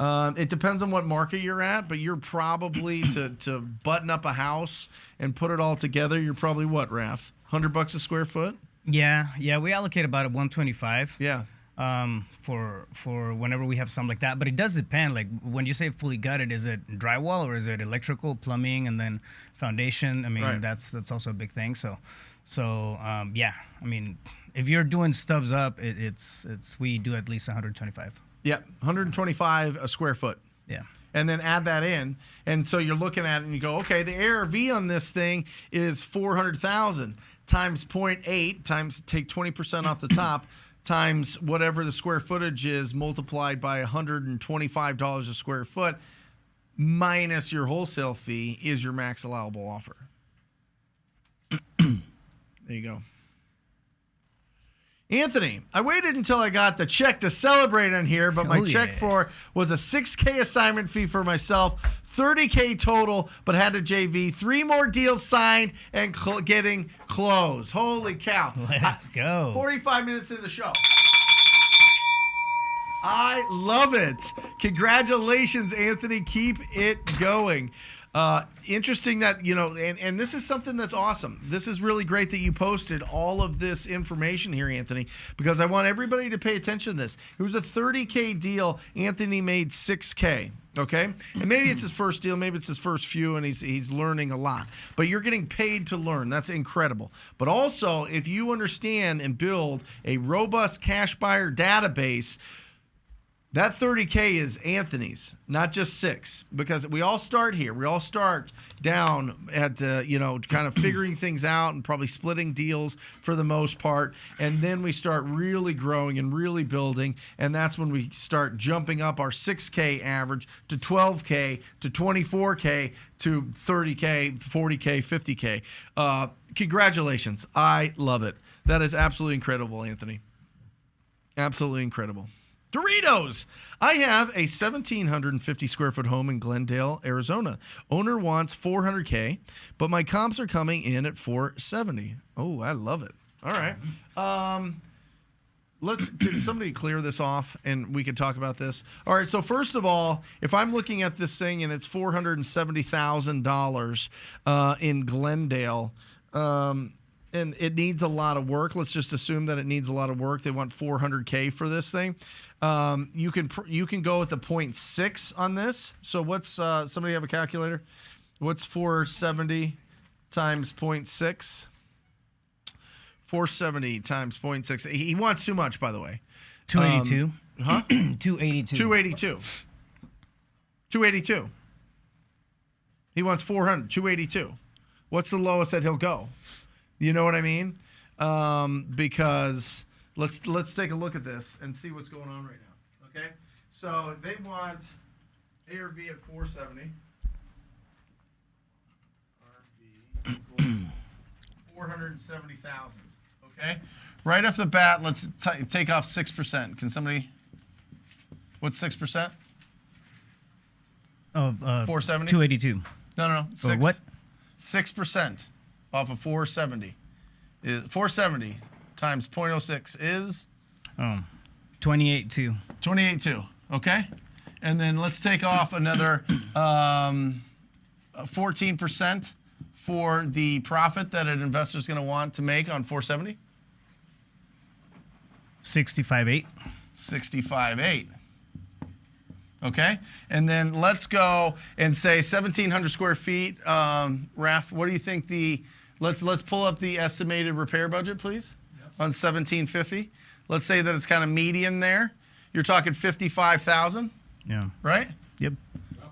It depends on what market you're at, but you're probably to button up a house and put it all together. You're probably what, Raph? $100 a square foot? Yeah, we allocate about a 125. Yeah. For whenever we have something like that, but it does depend. Like when you say fully gutted, is it drywall or is it electrical, plumbing, and then foundation? I mean, Right. that's also a big thing. So yeah. I mean, if you're doing stubs up, it's we do at least 125. Yeah, 125 a square foot. Yeah. And then add that in. And so you're looking at it and you go, okay, the ARV on this thing is 400,000 times 0.8 times take 20% off the top times whatever the square footage is multiplied by $125 a square foot minus your wholesale fee is your max allowable offer. There you go. Anthony, I waited until I got the check to celebrate on here, but my check for was a $6K assignment fee for myself, $30K total, but had a JV, 3 more deals signed and getting closed. Holy cow. Let's go. 45 minutes into the show. I love it. Congratulations, Anthony. Keep it going. Interesting that, and this is something that's awesome. This is really great that you posted all of this information here, Anthony, because I want everybody to pay attention to this. It was a $30K deal. Anthony made $6K. Okay. And maybe it's his first deal. Maybe it's his first few and he's learning a lot, but you're getting paid to learn. That's incredible. But also if you understand and build a robust cash buyer database, that 30K is Anthony's, not just 6, because we all start here. We all start down at, kind of figuring things out and probably splitting deals for the most part. And then we start really growing and really building. And that's when we start jumping up our 6K average to 12K, to 24K, to 30K, 40K, 50K. Congratulations. I love it. That is absolutely incredible, Anthony. Absolutely incredible. Doritos. I have a 1,750 square foot home in Glendale, Arizona. Owner wants $400K, but my comps are coming in at $470. Oh, I love it. All right. Can somebody clear this off and we can talk about this? All right. So first of all, if I'm looking at this thing and it's $470,000 in Glendale, and it needs a lot of work. Let's just assume that it needs a lot of work. They want $400K for this thing. You can go with the 0.6 on this. So what's somebody have a calculator? What's 470 times 0.6? 470 times 0.6. He wants too much, by the way. 282. Huh? 282. 282. 282. He wants 400. 282. What's the lowest that he'll go? You know what I mean? Because let's take a look at this and see what's going on right now. Okay, so they want ARV at 470. RV equals 470,000. Okay, right off the bat, let's take off 6%. Can somebody? What's 6%? Of 470. 282. No. Or what? 6% off of 470 is 470 times 0.06 is 28.2. 28.2. Okay, and then let's take off another 14% for the profit that an investor is going to want to make on 470? 65.8. 65.8. Okay, and then let's go and say 1,700 square feet. Raf, what do you think let's pull up the estimated repair budget, please, on 1,750. Let's say that it's kind of median there. You're talking 55,000. Yeah. Right? Yep.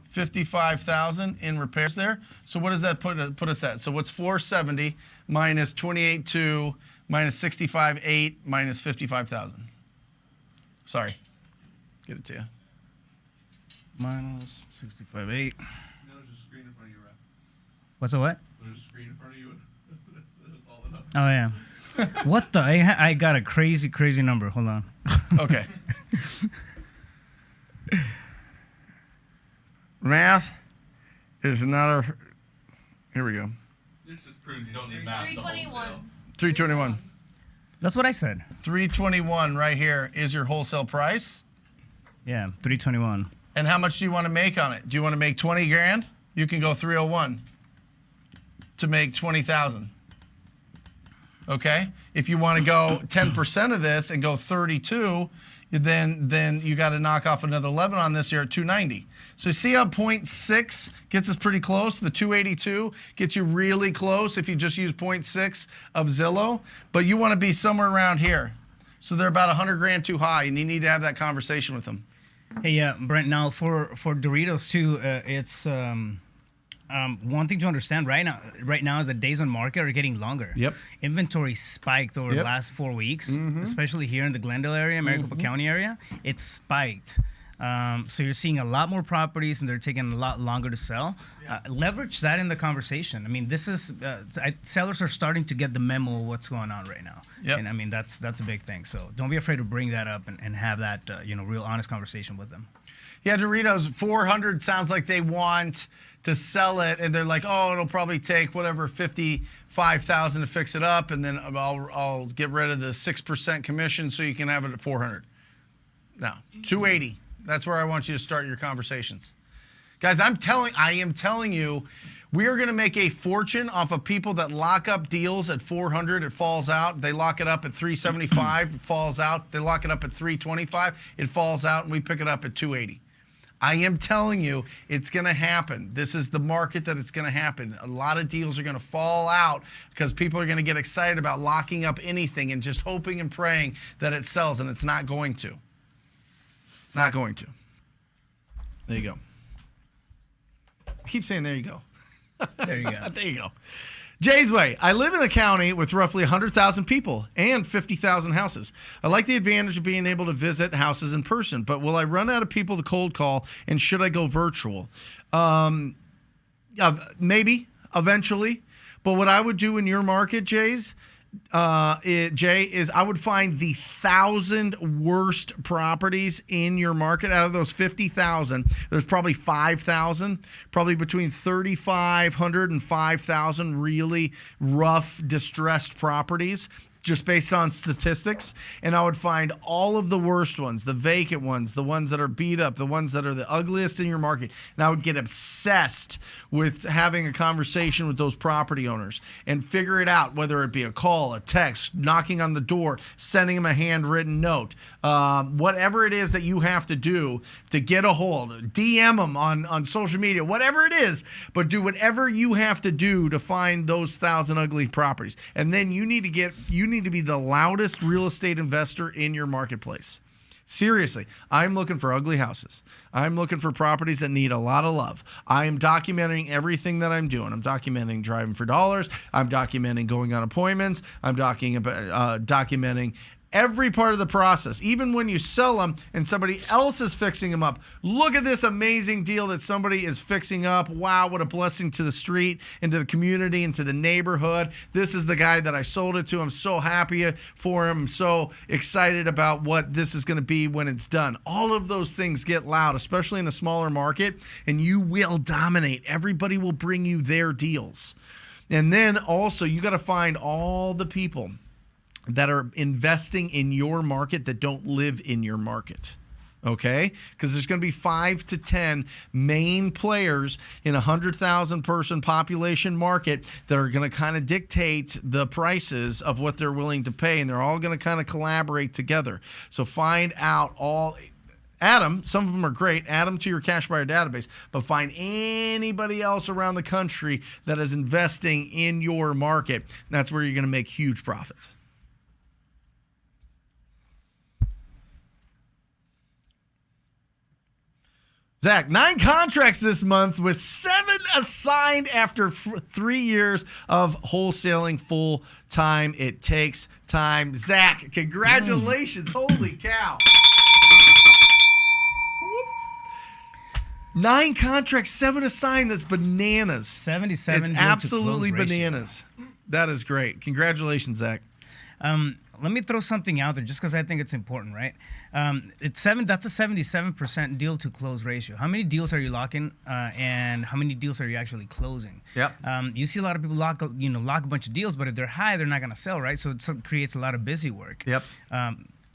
55,000 in repairs there. So what does that put us at? So what's 470 minus 28.2 minus 65.8 minus 55,000? Sorry, get it to you. Minus 65.8. There's a screen in front of you, Rap. What's the what? There's a screen in front of you. That's all enough. Oh yeah. What the? I got a crazy number. Hold on. Okay. Math is not a. Here we go. This just proves you don't need math. 321. 321. That's what I said. 321 right here is your wholesale price. Yeah, 321. And how much do you want to make on it? Do you want to make 20 grand? You can go 301 to make 20,000. Okay? If you want to go 10% of this and go 32, then you got to knock off another 11 on this here at 290. So you see how 0.6 gets us pretty close? The 282 gets you really close if you just use 0.6 of Zillow. But you want to be somewhere around here. So they're about 100 grand too high, and you need to have that conversation with them. Hey, yeah, Brent. Now for Doritos too, it's one thing to understand right now is that days on market are getting longer. Yep. Inventory spiked over the last 4 weeks, especially here in the Glendale area, Maricopa County area. It spiked. So you're seeing a lot more properties, and they're taking a lot longer to sell. Leverage that in the conversation. I mean, this is sellers are starting to get the memo of what's going on right now. Yep. And I mean, that's a big thing. So don't be afraid to bring that up and have that real honest conversation with them. Yeah, Doritos, 400 sounds like they want to sell it, and they're like, oh, it'll probably take whatever, 55,000 to fix it up, and then I'll get rid of the 6% commission so you can have it at 400. No, 280. That's where I want you to start your conversations. Guys, I am telling you, we are going to make a fortune off of people that lock up deals at 400, it falls out. They lock it up at 375, it falls out. They lock it up at 325, it falls out, and we pick it up at 280. I am telling you, it's going to happen. This is the market that it's going to happen. A lot of deals are going to fall out because people are going to get excited about locking up anything and just hoping and praying that it sells, and it's not going to. It's not going to. There you go. I keep saying there you go. There you go. There you go. Jay's Way. I live in a county with roughly 100,000 people and 50,000 houses. I like the advantage of being able to visit houses in person, but will I run out of people to cold call, and should I go virtual? Maybe, eventually. But what I would do in your market, Jay, is I would find the 1,000 worst properties in your market. Out of those 50,000, there's probably 5,000, probably between 3,500 and 5,000 really rough, distressed properties, just based on statistics. And I would find all of the worst ones, the vacant ones, the ones that are beat up, the ones that are the ugliest in your market. And I would get obsessed with having a conversation with those property owners and figure it out, whether it be a call, a text, knocking on the door, sending them a handwritten note, whatever it is that you have to do to get a hold, DM them on social media, whatever it is, but do whatever you have to do to find those 1,000 ugly properties. And then you need to be the loudest real estate investor in your marketplace. Seriously, I'm looking for ugly houses. I'm looking for properties that need a lot of love. I am documenting everything that I'm doing. I'm documenting driving for dollars. I'm documenting going on appointments. I'm documenting every part of the process, even when you sell them and somebody else is fixing them up. Look at this amazing deal that somebody is fixing up. Wow, what a blessing to the street and to the community and to the neighborhood. This is the guy that I sold it to. I'm so happy for him. I'm so excited about what this is going to be when it's done. All of those things get loud, especially in a smaller market, and you will dominate. Everybody will bring you their deals. And then also, you got to find all the people that are investing in your market that don't live in your market. Okay, because there's going to be 5 to 10 main players in a 100,000 person population market that are going to kind of dictate the prices of what they're willing to pay, and they're all going to kind of collaborate together. So find out add them, some of them are great, add them to your cash buyer database, but find anybody else around the country that is investing in your market. That's where you're going to make huge profits. Zach, 9 contracts this month with 7 assigned after 3 years of wholesaling full time. It takes time. Zach, congratulations. Holy cow. 9 contracts, 7 assigned. That's bananas. 77. It's deal to absolutely close ratio. bananas. That is great. Congratulations, Zach. Let me throw something out there just because I think it's important, right? That's a 77% deal to close ratio. How many deals are you locking, and how many deals are you actually closing? Yep. You see a lot of people lock a bunch of deals, but if they're high, they're not going to sell, right? So it creates a lot of busy work. Yep.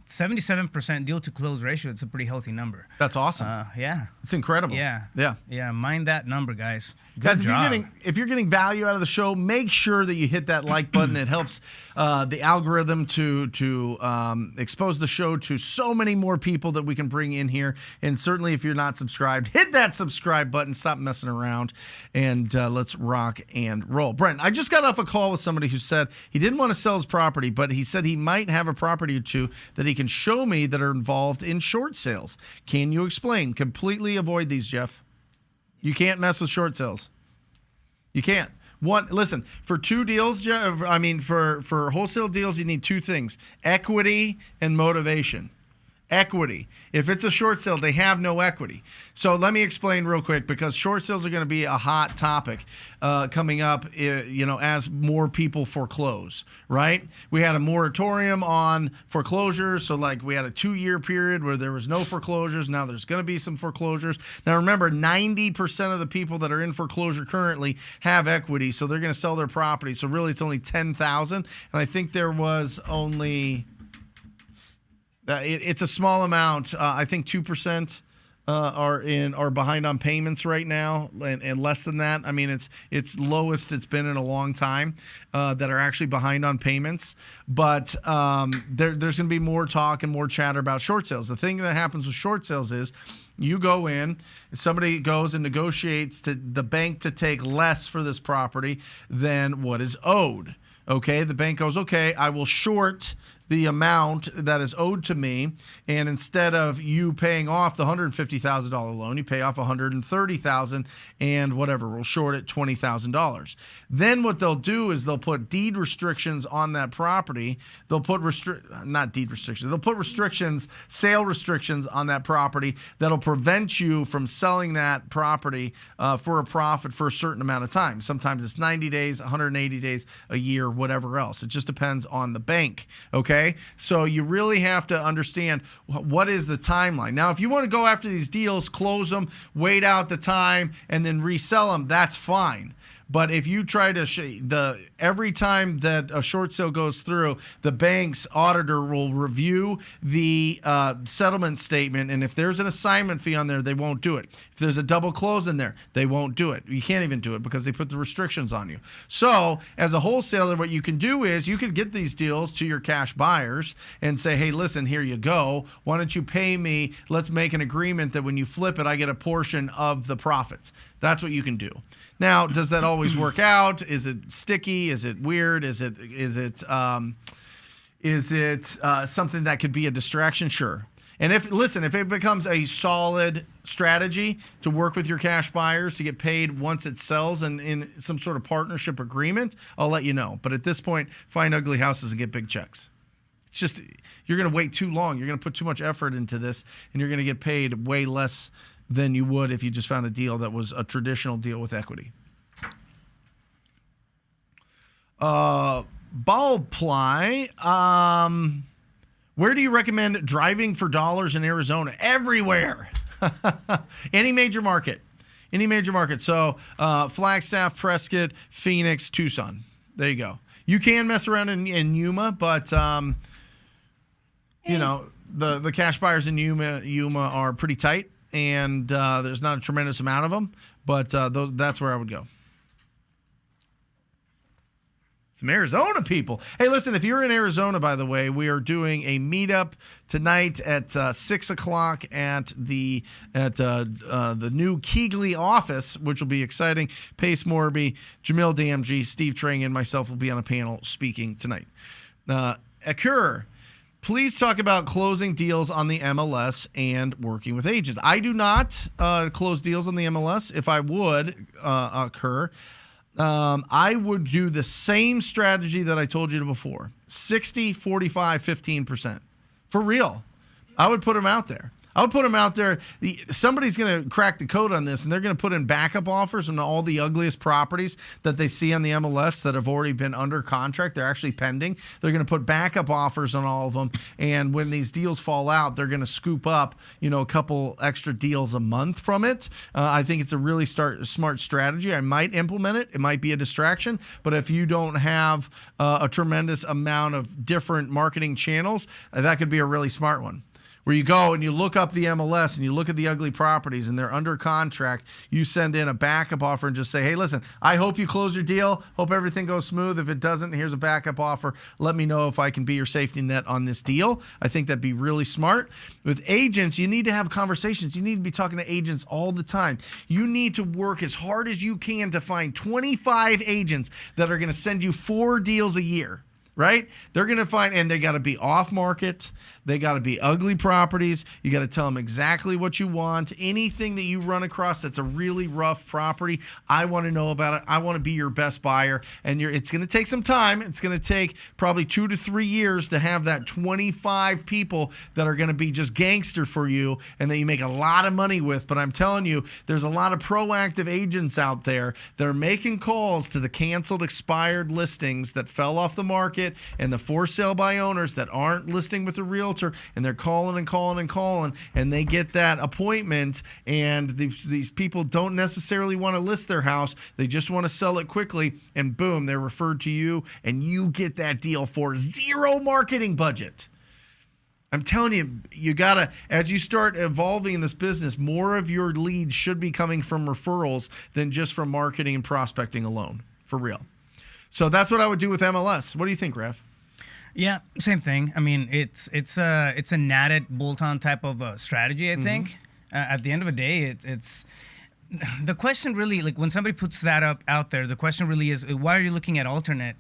77% deal to close ratio. It's a pretty healthy number. That's awesome. Yeah. It's incredible. Yeah. Yeah. Yeah. Mind that number, guys. Good Guys, job. if you're getting value out of the show, make sure that you hit that like button. It helps the algorithm to expose the show to so many more people that we can bring in here. And certainly, if you're not subscribed, hit that subscribe button. Stop messing around, and let's rock and roll. Brent, I just got off a call with somebody who said he didn't want to sell his property, but he said he might have a property or two that he can show me that are involved in short sales. Can you explain? Completely avoid these, Jeff. You can't mess with short sales. You can't. Listen, for 2 deals, for wholesale deals, you need 2 things: equity and motivation. Equity. If it's a short sale, they have no equity. So let me explain real quick, because short sales are going to be a hot topic coming up, as more people foreclose, right? We had a moratorium on foreclosures. So we had a 2-year period where there was no foreclosures. Now there's going to be some foreclosures. Now remember, 90% of the people that are in foreclosure currently have equity. So they're going to sell their property. So really it's only 10,000. And I think there was only... it's a small amount. I think 2% are behind on payments right now, and less than that. I mean, it's lowest it's been in a long time that are actually behind on payments. But there's going to be more talk and more chatter about short sales. The thing that happens with short sales is you go in, somebody goes and negotiates to the bank to take less for this property than what is owed. Okay, the bank goes, okay, I will short the amount that is owed to me, and instead of you paying off the $150,000 loan, you pay off $130,000 and whatever, we'll short it $20,000. Then what they'll do is they'll put deed restrictions on that property. They'll put not deed restrictions. They'll put restrictions, sale restrictions on that property that'll prevent you from selling that property for a profit for a certain amount of time. Sometimes it's 90 days, 180 days, a year, whatever else. It just depends on the bank. Okay. So you really have to understand what is the timeline. Now, if you want to go after these deals, close them, wait out the time, and then resell them, that's fine. But if you try to every time that a short sale goes through, the bank's auditor will review the settlement statement, and if there's an assignment fee on there, they won't do it. If there's a double close in there, they won't do it. You can't even do it because they put the restrictions on you. So as a wholesaler, what you can do is you can get these deals to your cash buyers and say, hey, listen, here you go. Why don't you pay me? Let's make an agreement that when you flip it, I get a portion of the profits. That's what you can do. Now, does that always work out? Is it sticky? Is it weird? Is it something that could be a distraction? Sure. And if it becomes a solid strategy to work with your cash buyers to get paid once it sells and in some sort of partnership agreement, I'll let you know. But at this point, find ugly houses and get big checks. It's just, you're going to wait too long. You're going to put too much effort into this, and you're going to get paid way less than you would if you just found a deal that was a traditional deal with equity. Ball ply. Where do you recommend driving for dollars in Arizona? Everywhere. Any major market. So Flagstaff, Prescott, Phoenix, Tucson. There you go. You can mess around in Yuma, but the cash buyers in Yuma are pretty tight, and there's not a tremendous amount of them, but that's where I would go. Some Arizona people. Hey, listen, if you're in Arizona, by the way, we are doing a meetup tonight at 6 o'clock at the new Keegley office, which will be exciting. Pace Morby, Jamil DMG, Steve Trang, and myself will be on a panel speaking tonight. Occur. Please talk about closing deals on the MLS and working with agents. I do not close deals on the MLS. If I would occur, I would do the same strategy that I told you before. 60, 45, 15%. For real. I would put them out there. I would put them out there. Somebody's going to crack the code on this, and they're going to put in backup offers on all the ugliest properties that they see on the MLS that have already been under contract. They're actually pending. They're going to put backup offers on all of them, and when these deals fall out, they're going to scoop up, a couple extra deals a month from it. I think it's a really smart strategy. I might implement it. It might be a distraction, but if you don't have a tremendous amount of different marketing channels, that could be a really smart one. Where you go and you look up the MLS and you look at the ugly properties and they're under contract, you send in a backup offer and just say, hey, listen, I hope you close your deal. Hope everything goes smooth. If it doesn't, here's a backup offer. Let me know if I can be your safety net on this deal. I think that'd be really smart. With agents, you need to have conversations. You need to be talking to agents all the time. You need to work as hard as you can to find 25 agents that are going to send you 4 deals a year. Right? They're going to find, and they got to be off market. They got to be ugly properties. You got to tell them exactly what you want. Anything that you run across that's a really rough property, I want to know about it. I want to be your best buyer. And it's going to take some time. It's going to take probably 2 to 3 years to have that 25 people that are going to be just gangster for you and that you make a lot of money with. But I'm telling you, there's a lot of proactive agents out there that are making calls to the canceled, expired listings that fell off the market and the for sale by owners that aren't listing with a realtor, and they're calling and calling and calling, and they get that appointment, and these people don't necessarily want to list their house. They just want to sell it quickly, and boom, they're referred to you, and you get that deal for 0 marketing budget. I'm telling you, you got to, as you start evolving in this business, more of your leads should be coming from referrals than just from marketing and prospecting alone, for real. So that's what I would do with MLS. What do you think, Raf? Yeah, same thing. I mean, it's a natted bolt-on type of strategy, I think. At the end of the day, it's the question really, like when somebody puts that out there, the question really is, why are you looking at alternate,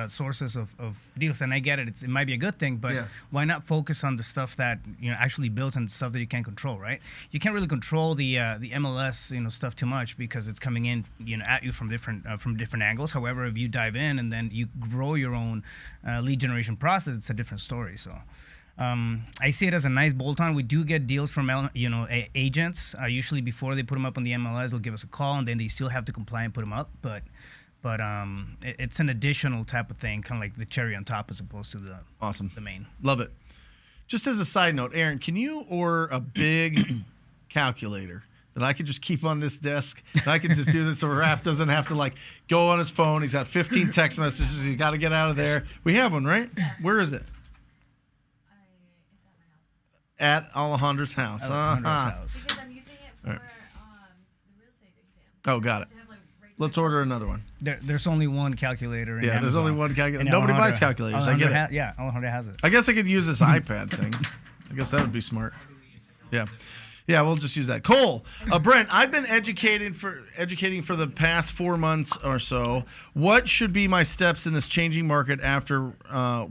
sources of deals? And I get it; it might be a good thing, but why not focus on the stuff that actually builds and stuff that you can control, right? You can't really control the MLS, stuff too much because it's coming in, at you from different angles. However, if you dive in and then you grow your own lead generation process, it's a different story. So. I see it as a nice bolt-on. We do get deals from agents. Usually before they put them up on the MLS, they'll give us a call, and then they still have to comply and put them up. But it's an additional type of thing, kind of like the cherry on top as opposed to the main. Love it. Just as a side note, Aaron, can you order a big calculator that I could just keep on this desk? And I can just do this so Raf doesn't have to go on his phone. He's got 15 text messages. He got to get out of there. We have one, right? Yeah. Where is it? At Alejandra's house. Because I'm using it for the real estate exam. Oh, got it. Let's order another one. There's only one calculator. Yeah, there's only one calculator. Nobody buys calculators. I get it. Alejandra has it. I guess I could use this iPad thing. I guess that would be smart. Yeah. Yeah, we'll just use that. Cole, Brent, I've been educating for the past 4 months or so. What should be my steps in this changing market after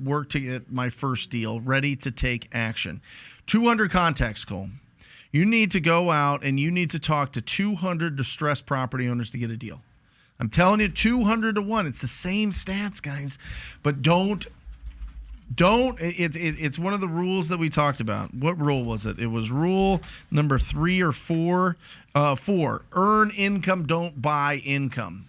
work to get my first deal ready to take action? 200 contacts, Cole. You need to go out and you need to talk to 200 distressed property owners to get a deal. I'm telling you, 200 to 1. It's the same stats, guys. But don't. It's one of the rules that we talked about. What rule was it? It was rule number 3 or 4. 4. Earn income, don't buy income.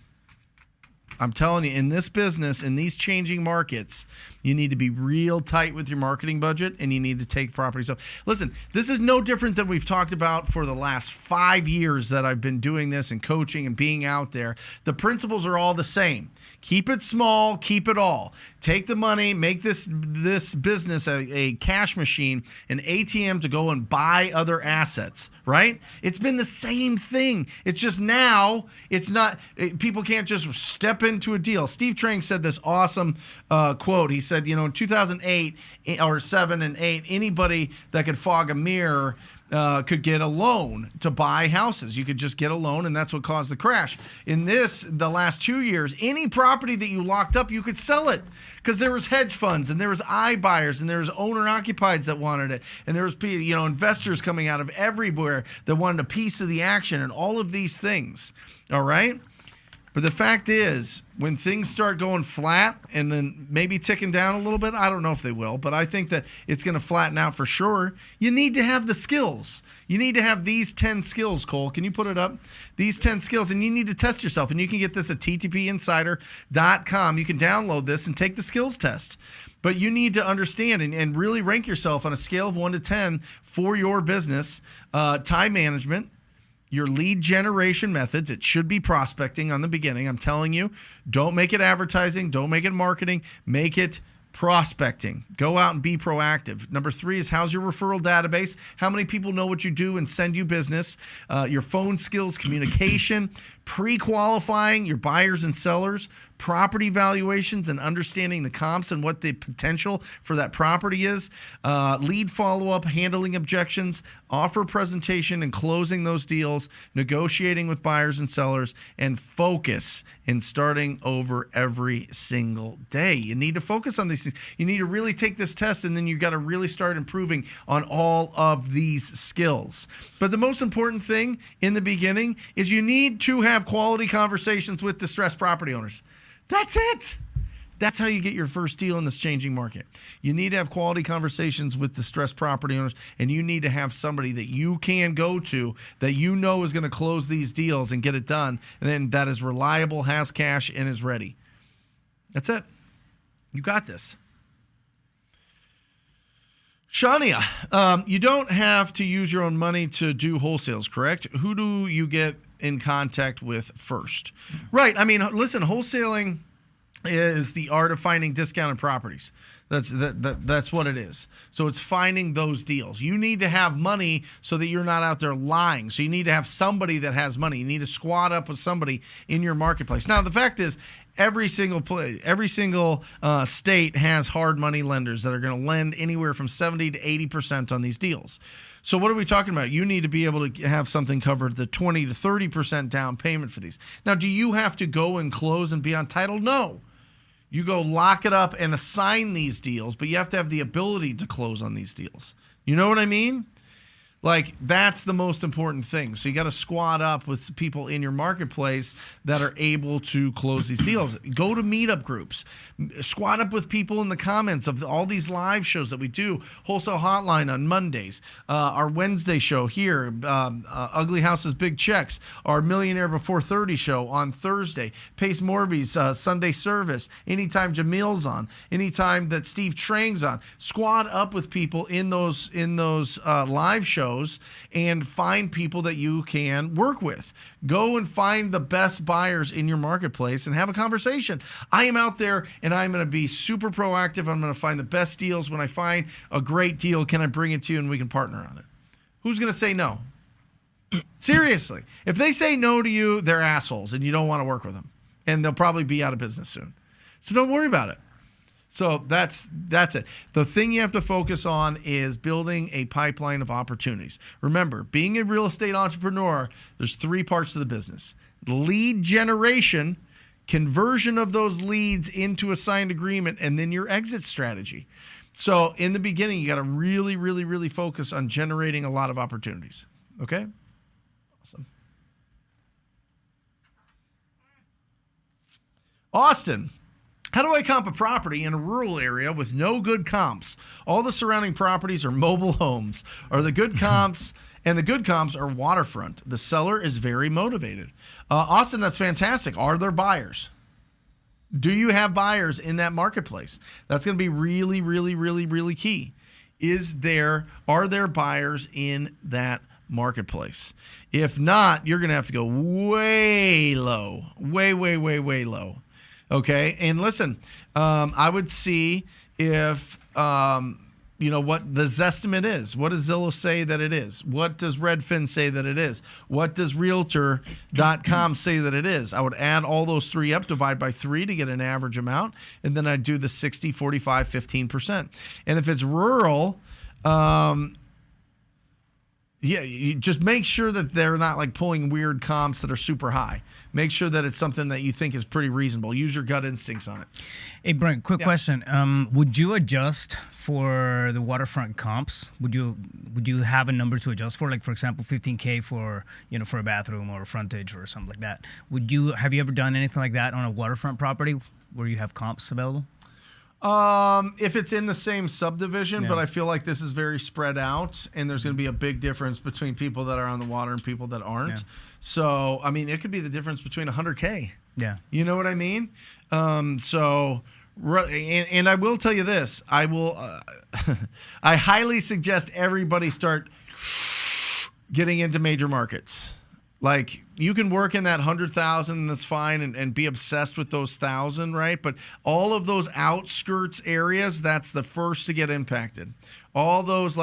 I'm telling you, in this business, in these changing markets, you need to be real tight with your marketing budget, and you need to take properties up. Listen, this is no different than we've talked about for the last 5 years that I've been doing this and coaching and being out there. The principles are all the same. Keep it small, keep it all. Take the money, make this business a cash machine, an ATM to go and buy other assets, right? It's been the same thing. It's just now, people can't just step into a deal. Steve Trang said this awesome quote. He said, in 2008 or 7 and 8, anybody that could fog a mirror could get a loan to buy houses. You could just get a loan, and that's what caused the crash. In the last 2 years, any property that you locked up, you could sell it because there was hedge funds, and there was iBuyers, and there was owner-occupieds that wanted it, and there was investors coming out of everywhere that wanted a piece of the action, and all of these things. All right? But the fact is, when things start going flat and then maybe ticking down a little bit, I don't know if they will, but I think that it's going to flatten out for sure. You need to have the skills. You need to have these 10 skills, Cole. Can you put it up? These 10 skills, and you need to test yourself. And you can get this at ttpinsider.com. You can download this and take the skills test. But you need to understand and really rank yourself on a scale of 1 to 10 for your business, time management, your lead generation methods. It should be prospecting on the beginning. I'm telling you, don't make it advertising. Don't make it marketing. Make it prospecting. Go out and be proactive. Number 3 is, how's your referral database? How many people know what you do and send you business? Your phone skills, communication, pre-qualifying your buyers and sellers, property valuations and understanding the comps and what the potential for that property is, lead follow-up, handling objections, offer presentation and closing those deals, negotiating with buyers and sellers, and focus in starting over every single day. You need to focus on these things. You need to really take this test, and then you've got to really start improving on all of these skills. But the most important thing in the beginning is you need to have quality conversations with distressed property owners. That's it. That's how you get your first deal in this changing market. You need to have quality conversations with distressed property owners, and you need to have somebody that you can go to that you know is going to close these deals and get it done, and then that is reliable, has cash, and is ready. That's it. You got this. Shania, you don't have to use your own money to do wholesales, correct? Who do you get in contact with first? Right. I mean, listen, wholesaling is the art of finding discounted properties. That's what it is. So it's finding those deals. You need to have money so that you're not out there lying. So you need to have somebody that has money. You need to squad up with somebody in your marketplace. Now, the fact is, every single state has hard money lenders that are going to lend anywhere from 70 to 80% on these deals. So what are we talking about? You need to be able to have something covered, the 20 to 30% down payment for these. Now, do you have to go and close and be on title? No. You go lock it up and assign these deals, but you have to have the ability to close on these deals. You know what I mean? Like, that's the most important thing. So you got to squad up with people in your marketplace that are able to close these deals. Go to meetup groups. Squad up with people in the comments of all these live shows that we do. Wholesale Hotline on Mondays. Our Wednesday show here. Ugly Houses, Big Checks. Our Millionaire Before 30 show on Thursday. Pace Morby's Sunday service. Anytime Jamil's on. Anytime that Steve Trang's on. Squad up with people in those live shows and find people that you can work with. Go and find the best buyers in your marketplace and have a conversation. I am out there and I'm going to be super proactive. I'm going to find the best deals. When I find a great deal, can I bring it to you and we can partner on it? Who's going to say no? Seriously. If they say no to you, they're assholes and you don't want to work with them. And they'll probably be out of business soon. So don't worry about it. So that's it. The thing you have to focus on is building a pipeline of opportunities. Remember, being a real estate entrepreneur, there's 3 parts to the business. Lead generation, conversion of those leads into a signed agreement, and then your exit strategy. So in the beginning, you got to really, really, really focus on generating a lot of opportunities. Okay? Awesome. Austin. How do I comp a property in a rural area with no good comps? All the surrounding properties are mobile homes. Are the good comps, and the good comps are waterfront. The seller is very motivated. Austin, that's fantastic. Are there buyers? Do you have buyers in that marketplace? That's going to be really, really, really, really key. Are there buyers in that marketplace? If not, you're going to have to go way low, way, way, way, way low. Okay. And listen, I would see if, what the Zestimate is. What does Zillow say that it is? What does Redfin say that it is? What does Realtor.com say that it is? I would add all those three up, divide by 3 to get an average amount, and then I'd do the 60, 45, 15%. And if it's rural, you just make sure that they're not like pulling weird comps that are super high. Make sure that it's something that you think is pretty reasonable. Use your gut instincts on it. Hey, Brent, quick question. Would you adjust for the waterfront comps? Would you have a number to adjust for? Like, for example, $15K for a bathroom or a frontage or something like that. Have you ever done anything like that on a waterfront property where you have comps available? If it's in the same subdivision, but I feel like this is very spread out, and there's going to be a big difference between people that are on the water and people that aren't. Yeah. So, I mean, it could be the difference between 100K. Yeah. You know what I mean? And I will tell you this. I highly suggest everybody start getting into major markets. Like, you can work in that 100,000, that's fine, and be obsessed with those 1,000, right? But all of those outskirts areas, that's the first to get impacted. All those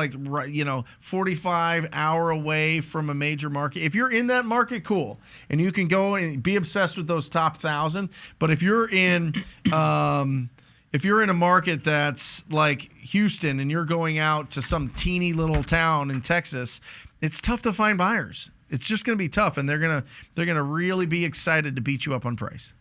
45 hour away from a major market. If you're in that market, cool, and you can go and be obsessed with those top 1,000. But if you're in a market that's like Houston and you're going out to some teeny little town in Texas, it's tough to find buyers. It's just going to be tough, and they're gonna really be excited to beat you up on price.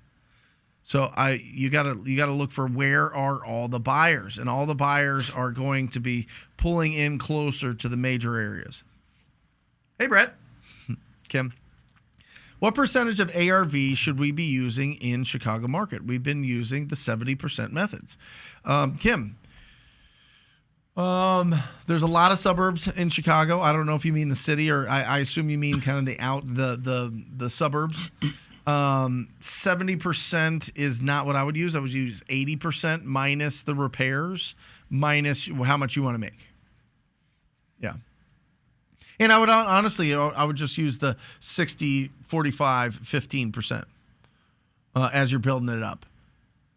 So you gotta look for where are all the buyers, and all the buyers are going to be pulling in closer to the major areas. Hey, Brett, Kim, what percentage of ARV should we be using in Chicago market? We've been using the 70% methods. Kim. There's a lot of suburbs in Chicago. I don't know if you mean the city, or I assume you mean kind of the suburbs. 70% is not what I would use. I would use 80% minus the repairs, minus how much you want to make. Yeah. And I would honestly, I would just use the 60, 45, 15% as you're building it up.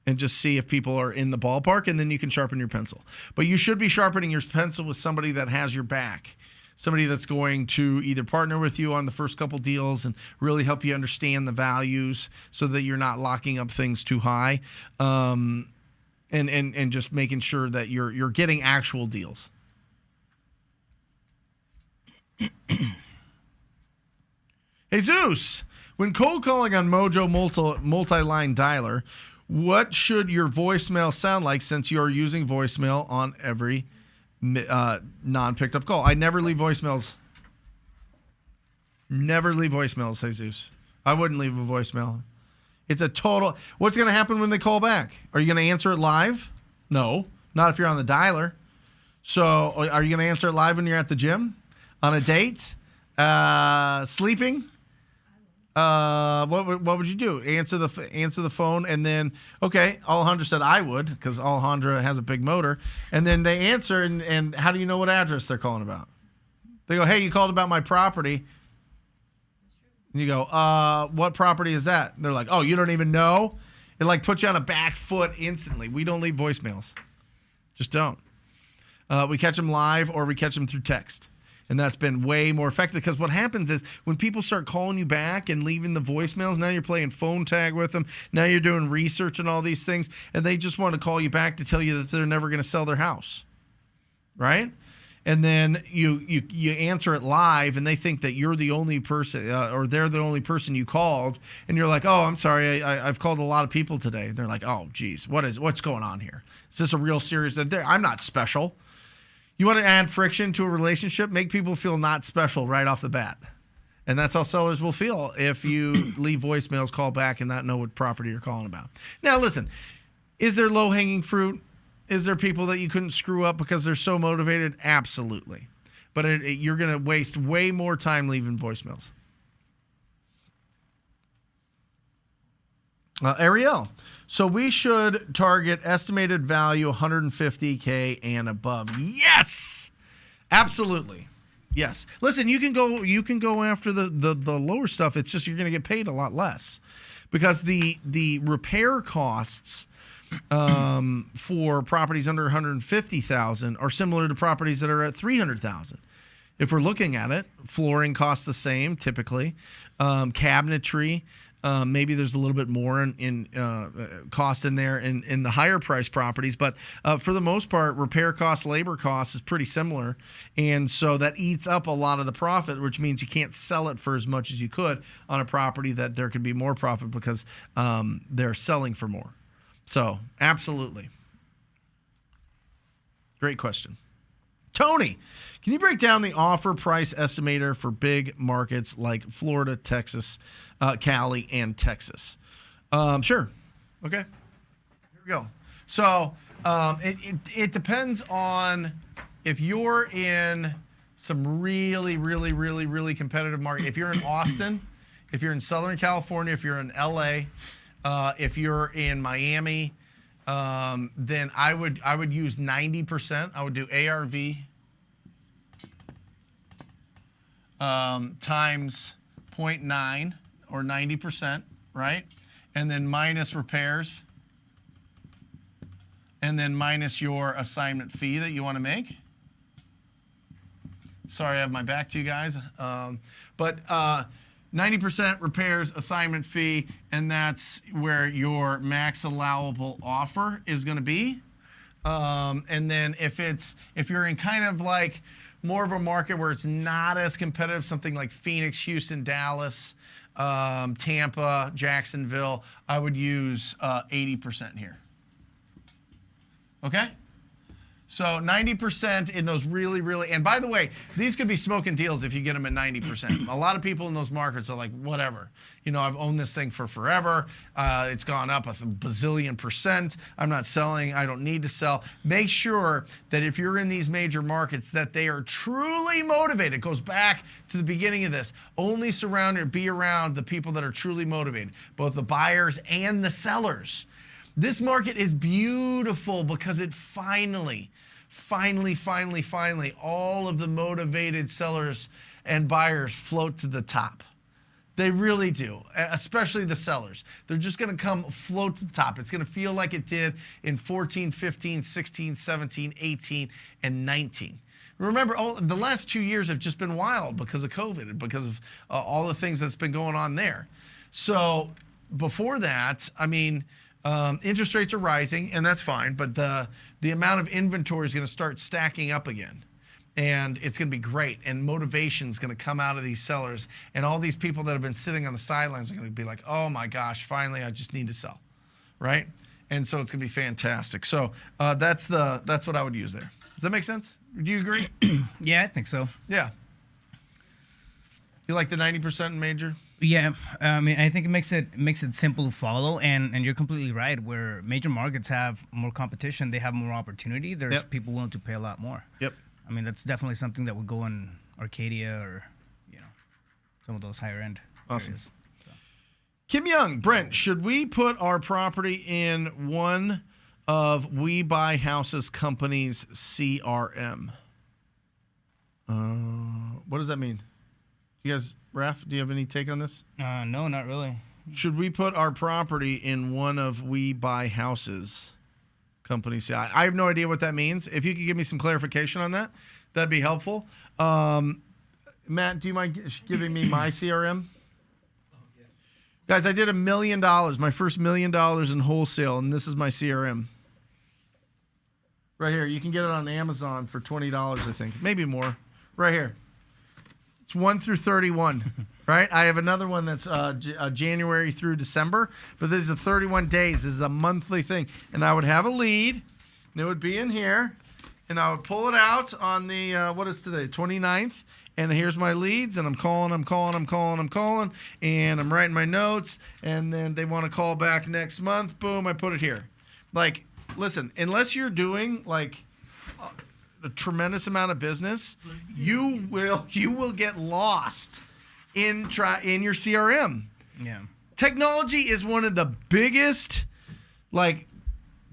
And just see if people are in the ballpark, and then you can sharpen your pencil. But you should be sharpening your pencil with somebody that has your back, somebody that's going to either partner with you on the first couple deals and really help you understand the values so that you're not locking up things too high, and just making sure that you're getting actual deals. Jesus, when cold calling on Mojo multi-line dialer, what should your voicemail sound like, since you're using voicemail on every non-picked up call? I never leave voicemails. Never leave voicemails, Jesus. I wouldn't leave a voicemail. It's a total... What's going to happen when they call back? Are you going to answer it live? No, not if you're on the dialer. So are you going to answer it live when you're at the gym? On a date? Sleeping? What would you do? Answer the phone, and then, okay, Alejandra said I would, because Alejandra has a big motor, and then they answer, and how do you know what address they're calling about? They go, hey, you called about my property. And you go, what property is that? And they're like, oh, you don't even know? It like puts you on a back foot instantly. We don't leave voicemails. Just don't. We catch them live, or we catch them through text. And that's been way more effective, because what happens is when people start calling you back and leaving the voicemails, now you're playing phone tag with them. Now you're doing research and all these things, and they just want to call you back to tell you that they're never going to sell their house, right? And then you answer it live, and they think that you're the only person, or they're the only person you called, and you're like, oh, I'm sorry, I've called a lot of people today. They're like, oh, geez, what's going on here? Is this a real serious? I'm not special. You want to add friction to a relationship? Make people feel not special right off the bat. And that's how sellers will feel if you leave voicemails, call back, and not know what property you're calling about. Now, listen, is there low-hanging fruit? Is there people that you couldn't screw up because they're so motivated? Absolutely. But you're going to waste way more time leaving voicemails. Ariel. So we should target estimated value 150K and above. Yes, absolutely. Yes. Listen, you can go after the lower stuff. It's just you're going to get paid a lot less because the repair costs for properties under 150,000 are similar to properties that are at 300,000. If we're looking at it, flooring costs the same typically. Cabinetry, maybe there's a little bit more in cost in there in the higher price properties, but for the most part, repair costs, labor costs is pretty similar, and so that eats up a lot of the profit, which means you can't sell it for as much as you could on a property that there could be more profit because they're selling for more. So absolutely, great question. Tony, can you break down the offer price estimator for big markets like Florida, Texas, Cali, and Texas? Sure. Okay. Here we go. So it depends on if you're in some really competitive market. If you're in Austin, if you're in Southern California, if you're in LA, if you're in Miami, then I would use 90%. I would do ARV times 0.9 or 90%, right? And then minus repairs, and then minus your assignment fee that you want to make. Sorry, I have my back to you guys. But 90% repairs, assignment fee, and that's where your max allowable offer is going to be. And then if you're in kind of like more of a market where it's not as competitive, something like Phoenix, Houston, Dallas, Tampa, Jacksonville, I would use 80% here. Okay? So 90% in those really, and by the way, these could be smoking deals if you get them at 90%. A lot of people in those markets are like, whatever. You know, I've owned this thing for forever. It's gone up a bazillion percent. I'm not selling. I don't need to sell. Make sure that if you're in these major markets that they are truly motivated. It goes back to the beginning of this. Only be around the people that are truly motivated, both the buyers and the sellers. This market is beautiful because it finally, all of the motivated sellers and buyers float to the top. They really do, especially the sellers. They're just going to float to the top. It's going to feel like it did in 14, 15, 16, 17, 18, and 19. Remember, the last 2 years have just been wild because of COVID and because of all the things that's been going on there. So before that, I mean, interest rates are rising, and that's fine, but the amount of inventory is going to start stacking up again, and it's going to be great, and motivation is going to come out of these sellers, and all these people that have been sitting on the sidelines are going to be like, oh my gosh, finally, I just need to sell, right? And so it's going to be fantastic. So that's what I would use there. Does that make sense? Do you agree? Yeah, I think so. Yeah. You like the 90% major? Yeah, I mean, I think it makes it simple to follow, and you're completely right. Where major markets have more competition, they have more opportunity. There's people willing to pay a lot more. Yep. I mean, that's definitely something that would go in Arcadia or, you know, some of those higher end areas. So. Kim Young, Brent, should we put our property in one of We Buy Houses company's CRM? What does that mean? You guys, Raph, do you have any take on this? No, not really. Should we put our property in one of We Buy Houses companies? I have no idea what that means. If you could give me some clarification on that, that'd be helpful. Matt, do you mind giving me my CRM? Guys, I did $1 million, my first $1 million in wholesale, and this is my CRM. Right here. You can get it on Amazon for $20, I think. Maybe more. Right here. It's 1 through 31, right? I have another one that's January through December, but this is 31 days. This is a monthly thing. And I would have a lead, and it would be in here, and I would pull it out on the, what is today, 29th, and here's my leads, and I'm calling, and I'm writing my notes, and then they want to call back next month. Boom, I put it here. Like, listen, unless you're doing, like, a tremendous amount of business, you will get lost in your CRM. Yeah. technology is one of the biggest, like,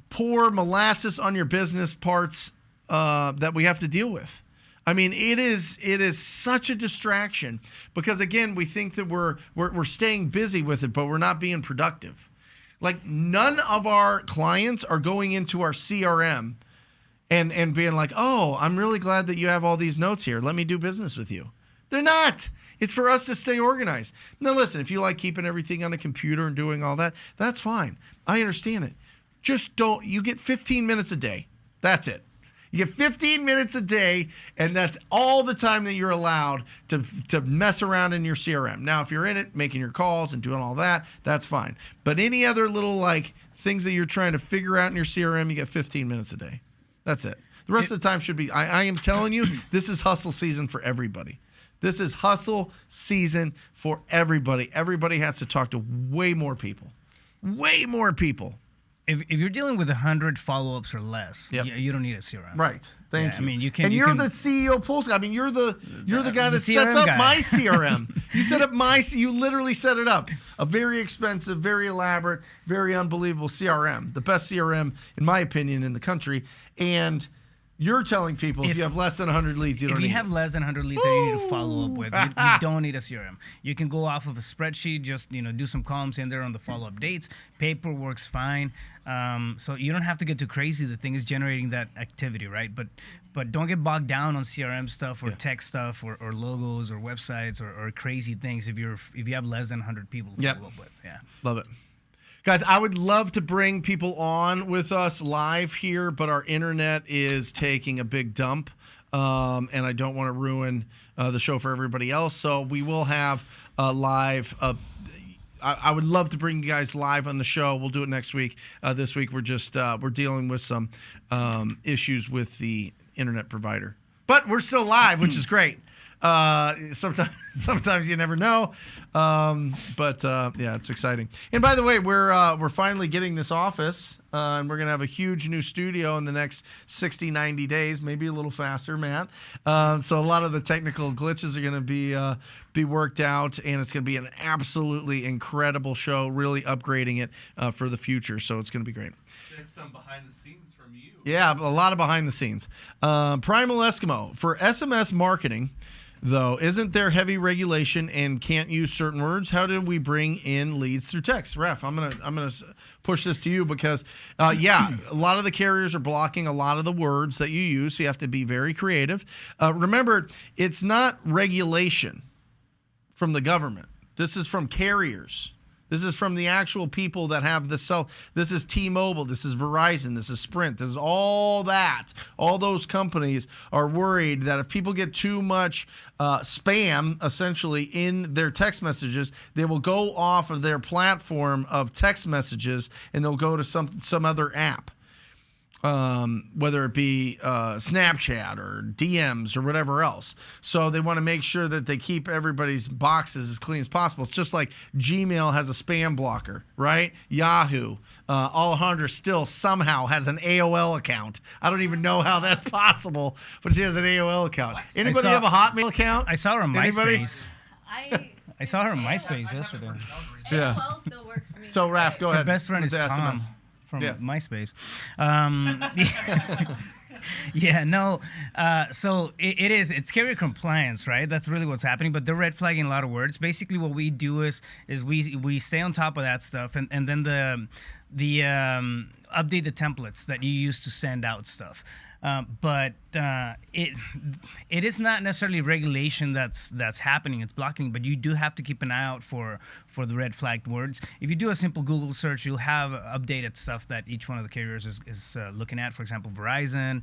pour molasses on your business parts that we have to deal with. I mean, it is such a distraction because, again, we think that we're staying busy with it, but we're not being productive. Like, none of our clients are going into our CRM and being like, oh, I'm really glad that you have all these notes here. Let me do business with you. They're not. It's for us to stay organized. Now, listen, if you like keeping everything on a computer and doing all that, that's fine. I understand it. Just don't. You get 15 minutes a day. That's it. You get 15 minutes a day, and that's all the time that you're allowed to mess around in your CRM. Now, if you're in it, making your calls and doing all that, that's fine. But any other little, like, things that you're trying to figure out in your CRM, you get 15 minutes a day. That's it. The rest of the time should be, I am telling you, this is hustle season for everybody. This is hustle season for everybody. Everybody has to talk to way more people. Way more people. If you're dealing with 100 follow-ups or less, Yep. you don't need a CRM. Right. Thank you. I mean, you can. And you you're can, the CEO Pulse. I mean, you're the guy the that sets CRM up guy. my CRM. You set up you literally set it up. A very expensive, very elaborate, very unbelievable CRM. The best CRM, in my opinion, in the country. And you're telling people if you have less than 100 leads, you don't If need you have it. less than 100 leads that you need to follow up with, you don't need a CRM. You can go off of a spreadsheet, just do some columns in there on the follow-up dates. Paperwork's fine. So you don't have to get too crazy. The thing is generating that activity, right? But don't get bogged down on CRM stuff or tech stuff or logos or websites or crazy things if you have less than 100 people to follow up with. Yeah. Love it. Guys, I would love to bring people on with us live here, but our internet is taking a big dump, and I don't want to ruin the show for everybody else. So we will have live. I would love to bring you guys live on the show. We'll do it next week. This week we're just we're dealing with some issues with the internet provider, but we're still live, which is great. Sometimes you never know. But yeah, it's exciting. And by the way, we're finally getting this office, and we're going to have a huge new studio in the next 60, 90 days, maybe a little faster, Matt. So a lot of the technical glitches are going to be worked out, and it's going to be an absolutely incredible show, really upgrading it for the future. So it's going to be great. Check some behind the scenes from you. Yeah, a lot of behind the scenes. Primal Eskimo, for SMS marketing, though, isn't there heavy regulation and can't use certain words? How do we bring in leads through text? Ref, I'm gonna push this to you because, yeah, a lot of the carriers are blocking a lot of the words that you use, so you have to be very creative. Remember, it's not regulation from the government. This is from carriers. This is from the actual people that have the cell. This is T-Mobile. This is Verizon. This is Sprint. This is all that. All those companies are worried that if people get too much spam, essentially, in their text messages, they will go off of their platform of text messages and they'll go to some other app. Whether it be Snapchat or DMs or whatever else. So they want to make sure that they keep everybody's boxes as clean as possible. It's just like Gmail has a spam blocker, right? Yahoo. Alejandra still somehow has an AOL account. I don't even know how that's possible, but she has an AOL account. Anybody have a Hotmail account? I saw her on Anybody? MySpace. I saw her on MySpace yesterday. Yeah. AOL still works for me. So, Raph, go Her ahead. best friend with is the Tom SMS. from Yeah. MySpace. Yeah, no. So it's carrier compliance, right? That's really what's happening. But they're red flagging a lot of words. Basically, what we do is we stay on top of that stuff, and then the update the templates that you use to send out stuff. But it is not necessarily regulation that's happening. It's blocking, but you do have to keep an eye out for the red flagged words. If you do a simple Google search, you'll have updated stuff that each one of the carriers is looking at. For example, Verizon,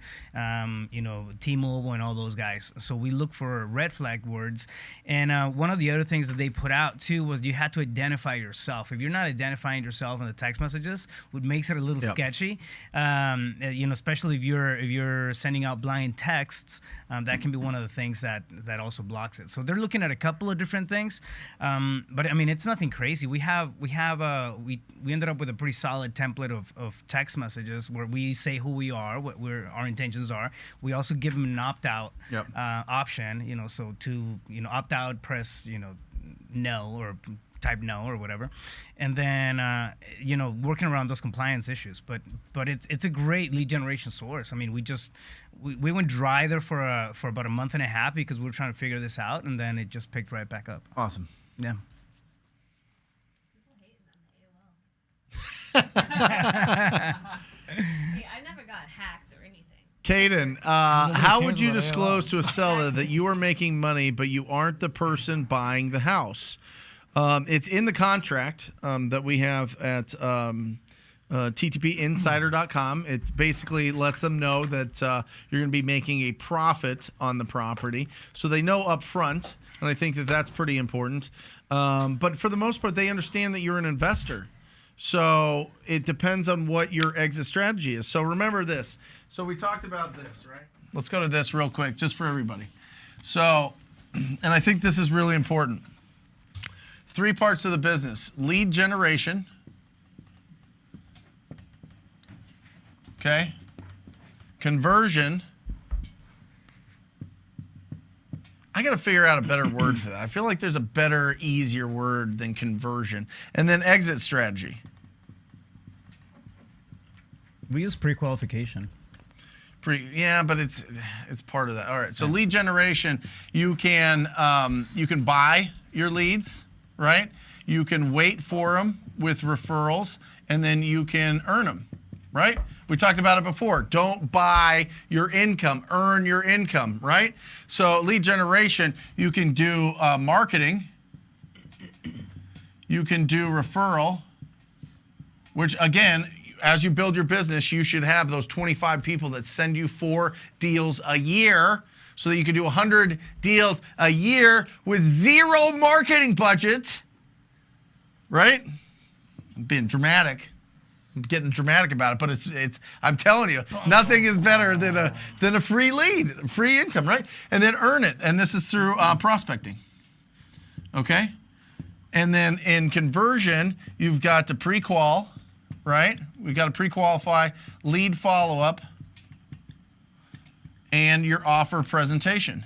T-Mobile, and all those guys. So we look for red flagged words. And one of the other things that they put out too was you had to identify yourself. If you're not identifying yourself in the text messages, what makes it a little sketchy. Especially if you're sending out blind texts, that can be one of the things that also blocks it. So they're looking at a couple of different things, but I mean it's nothing crazy. We ended up with a pretty solid template of text messages where we say who we are, what our intentions are. We also give them an opt-out option. So to opt out, press no, or type no or whatever, and then working around those compliance issues. But it's a great lead generation source. I mean, we went dry there for about a month and a half because we were trying to figure this out, and then it just picked right back up. Awesome. Yeah. People hating on the AOL. Hey, I never got hacked or anything. Caden, how would cares you about disclose AOL. to a seller that you are making money, but you aren't the person buying the house? It's in the contract that we have at ttpinsider.com. It basically lets them know that you're going to be making a profit on the property, so they know up front, and I think that that's pretty important. But for the most part, they understand that you're an investor. So it depends on what your exit strategy is. So remember this. So we talked about this, right? Let's go to this real quick, just for everybody. So, and I think this is really important. 3 parts of the business: lead generation, okay, conversion. I got to figure out a better word for that. I feel like there's a better, easier word than conversion. And then exit strategy. We use pre-qualification. Yeah, but it's part of that. All right. So lead generation, you can buy your leads, right? You can wait for them with referrals, and then you can earn them, right? We talked about it before. Don't buy your income, earn your income, right? So lead generation, you can do marketing. You can do referral, which again, as you build your business, you should have those 25 people that send you 4 deals a year so that you can do 100 deals a year with 0 marketing budget, right? I'm being dramatic. I'm getting dramatic about it, but it's I'm telling you, nothing is better than a free lead, free income, right? And then earn it. And this is through prospecting. Okay? And then in conversion, you've got the pre-qual, right? We've got to pre-qualify, lead follow-up, and your offer presentation.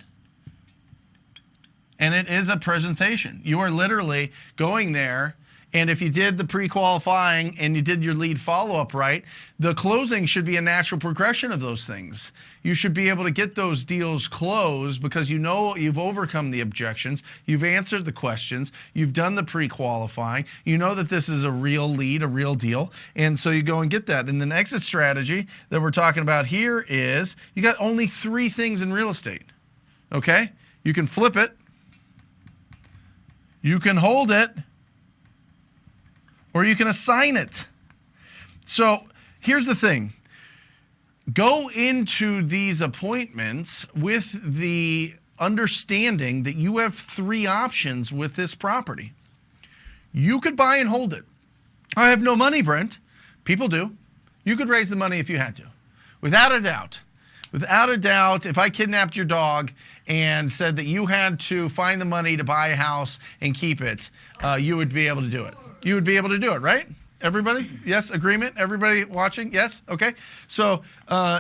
And it is a presentation. You are literally going there, and if you did the pre-qualifying and you did your lead follow-up right, the closing should be a natural progression of those things. You should be able to get those deals closed because you know you've overcome the objections, you've answered the questions, you've done the pre-qualifying, you know that this is a real lead, a real deal, and so you go and get that. And the exit strategy that we're talking about here is you got only 3 things in real estate, okay? You can flip it, you can hold it, or you can assign it. So here's the thing. Go into these appointments with the understanding that you have 3 options with this property. You could buy and hold it. I have no money, Brent. People do. You could raise the money if you had to. Without a doubt. Without a doubt, if I kidnapped your dog and said that you had to find the money to buy a house and keep it, you would be able to do it. You would be able to do it, right? Everybody? Yes, agreement? Everybody watching? Yes? Okay. So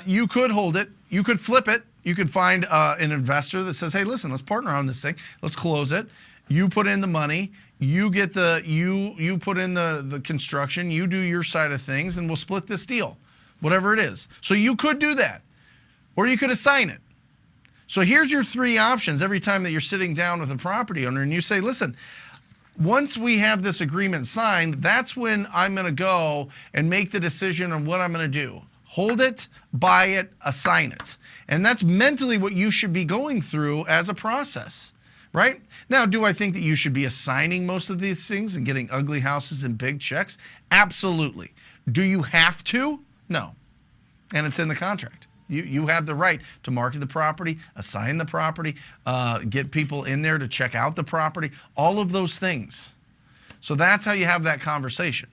you could hold it. You could flip it. You could find an investor that says, hey, listen, let's partner on this thing. Let's close it. You put in the money. You get you put in the construction. You do your side of things, and we'll split this deal, whatever it is. So you could do that. Or you could assign it. So here's your 3 options every time that you're sitting down with a property owner and you say, listen, once we have this agreement signed, that's when I'm going to go and make the decision on what I'm going to do. Hold it, buy it, assign it. And that's mentally what you should be going through as a process, right? Now, do I think that you should be assigning most of these things and getting ugly houses and big checks? Absolutely. Do you have to? No. And it's in the contract. You have the right to market the property, assign the property, get people in there to check out the property, all of those things. So that's how you have that conversation.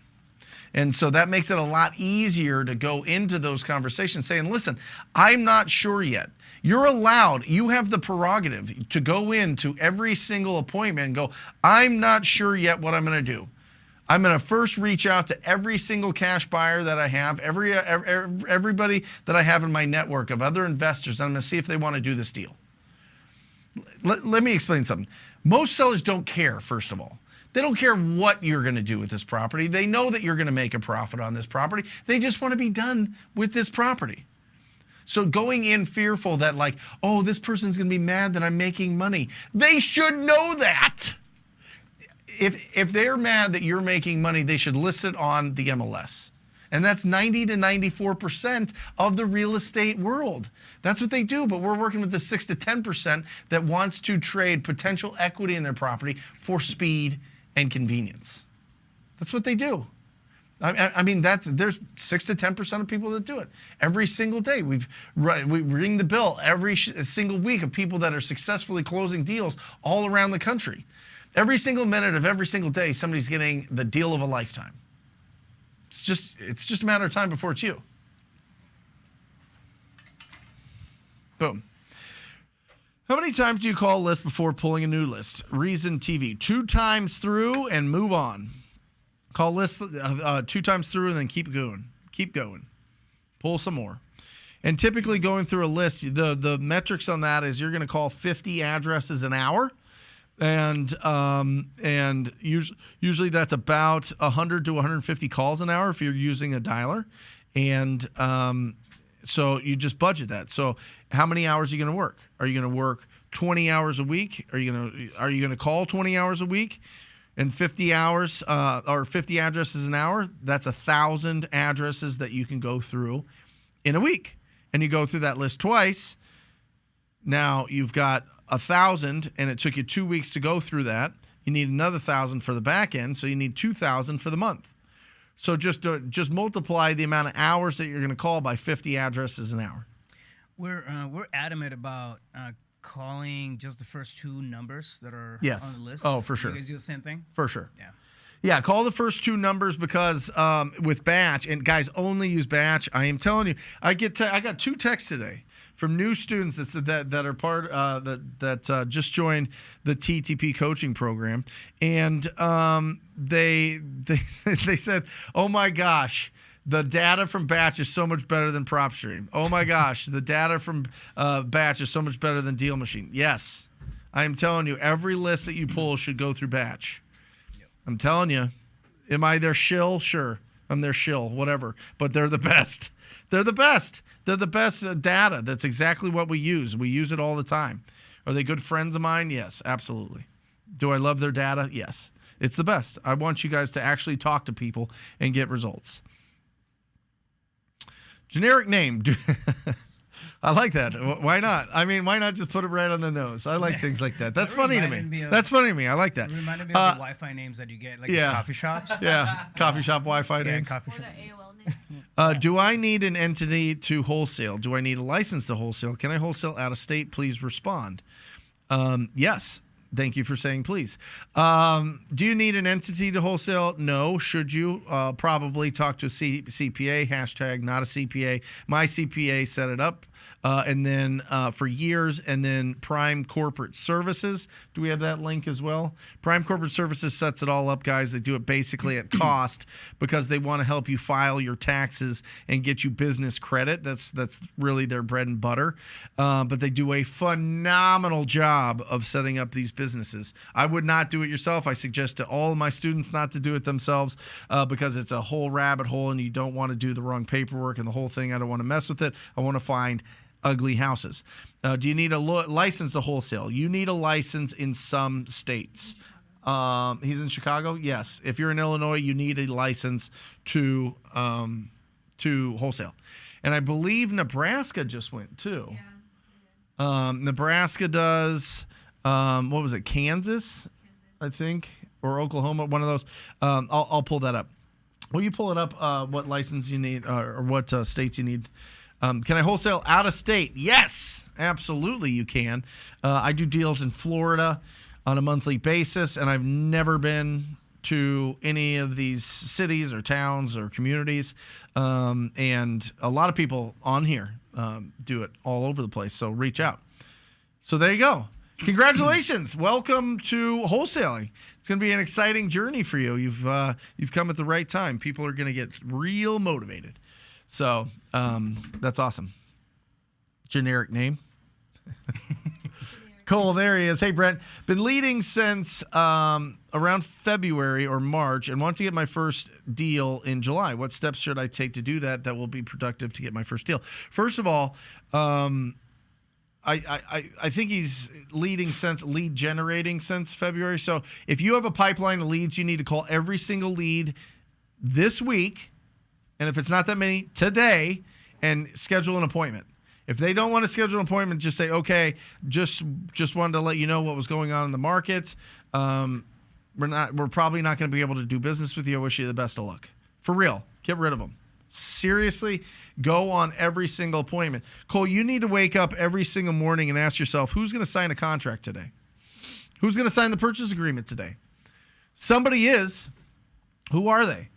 And so that makes it a lot easier to go into those conversations saying, listen, I'm not sure yet. You're allowed, you have the prerogative to go into every single appointment and go, I'm not sure yet what I'm going to do. I'm going to first reach out to every single cash buyer that I have, everybody that I have in my network of other investors, and I'm going to see if they want to do this deal. Let me explain something. Most sellers don't care, first of all. They don't care what you're going to do with this property. They know that you're going to make a profit on this property. They just want to be done with this property. So going in fearful that like, oh, this person's going to be mad that I'm making money. They should know that. If they're mad that you're making money, they should list it on the MLS. And that's 90 to 94% of the real estate world. That's what they do, but we're working with the 6 to 10% that wants to trade potential equity in their property for speed and convenience. That's what they do. I mean, there's 6 to 10% of people that do it every single day. We ring the bill every single week of people that are successfully closing deals all around the country. Every single minute of every single day, somebody's getting the deal of a lifetime. It's just a matter of time before it's you. Boom. How many times do you call a list before pulling a new list? Reason TV. 2 times through and move on. Call lists 2 times through and then keep going. Keep going. Pull some more. And typically going through a list, the metrics on that is you're going to call 50 addresses an hour. And usually that's about 100 to 150 calls an hour if you're using a dialer. And so you just budget that. So how many hours are you going to work? Are you going to work 20 hours a week? Are you going to call 20 hours a week? And 50 hours or 50 addresses an hour, that's 1,000 addresses that you can go through in a week. And you go through that list twice. Now you've got 1,000, and it took you 2 weeks to go through that. You need another 1,000 for the back end, so you need 2,000 for the month. So just multiply the amount of hours that you're going to call by 50 addresses an hour. We're adamant about calling just the first 2 numbers that are on the list. Oh, for sure. You guys do the same thing? For sure. Yeah. Yeah, call the first 2 numbers because with batch, and guys only use batch. I am telling you, I got 2 texts today from new students that are part that just joined the TTP coaching program, and they said, "Oh my gosh, the data from batch is so much better than PropStream. Oh my gosh, the data from batch is so much better than Deal Machine." Yes, I am telling you, every list that you pull should go through batch. Yep. I'm telling you, am I their shill? Sure, I'm their shill, whatever. But they're the best. They're the best. They're the best data. That's exactly what we use. We use it all the time. Are they good friends of mine? Yes, absolutely. Do I love their data? Yes. It's the best. I want you guys to actually talk to people and get results. Generic name. I like that. Why not? I mean, why not just put it right on the nose? I like things like that. That's funny to me. That's funny to me. I like that. It reminded me of the Wi-Fi names that you get, like in coffee shops. Yeah, coffee shop Wi-Fi names. Coffee Or shop. the AOL names. Do I need an entity to wholesale? Do I need a license to wholesale? Can I wholesale out of state? Please respond. Yes. Thank you for saying please. Do you need an entity to wholesale? No. Should you? Probably talk to a CPA, hashtag not a CPA. My CPA set it up. And then for years, and then Prime Corporate Services. Do we have that link as well? Prime Corporate Services sets it all up, guys. They do it basically at cost because they want to help you file your taxes and get you business credit. That's really their bread and butter. But they do a phenomenal job of setting up these businesses. I would not do it yourself. I suggest to all of my students not to do it themselves because it's a whole rabbit hole and you don't want to do the wrong paperwork and the whole thing. I don't want to mess with it. I want to find ugly houses. Do you need a license to wholesale? You need a license in some states. He's in Chicago? Yes. If you're in Illinois, you need a license to wholesale. And I believe Nebraska just went too. Yeah. Nebraska does, what was it, Kansas, I think, or Oklahoma, one of those. I'll pull that up. Will you pull it up, what license you need or what states you need? Can I wholesale out of state? Yes, absolutely you can. I do deals in Florida on a monthly basis, and I've never been to any of these cities or towns or communities. And a lot of people on here do it all over the place, so reach out. So there you go. Congratulations. Welcome to wholesaling. It's going to be an exciting journey for you. You've come at the right time. People are going to get real motivated. So that's awesome. Generic name. Cool. There he is. Hey, Brent. Been leading since around February or March and want to get my first deal in July. What steps should I take to do that will be productive to get my first deal? First of all, I think he's lead generating since February. So if you have a pipeline of leads, you need to call every single lead this week. And if it's not that many, today, and schedule an appointment. If they don't want to schedule an appointment, just say, okay, just wanted to let you know what was going on in the market. We're probably not going to be able to do business with you. I wish you the best of luck. For real, get rid of them. Seriously, go on every single appointment. Cole, you need to wake up every single morning and ask yourself, who's going to sign a contract today? Who's going to sign the purchase agreement today? Somebody is. Who are they?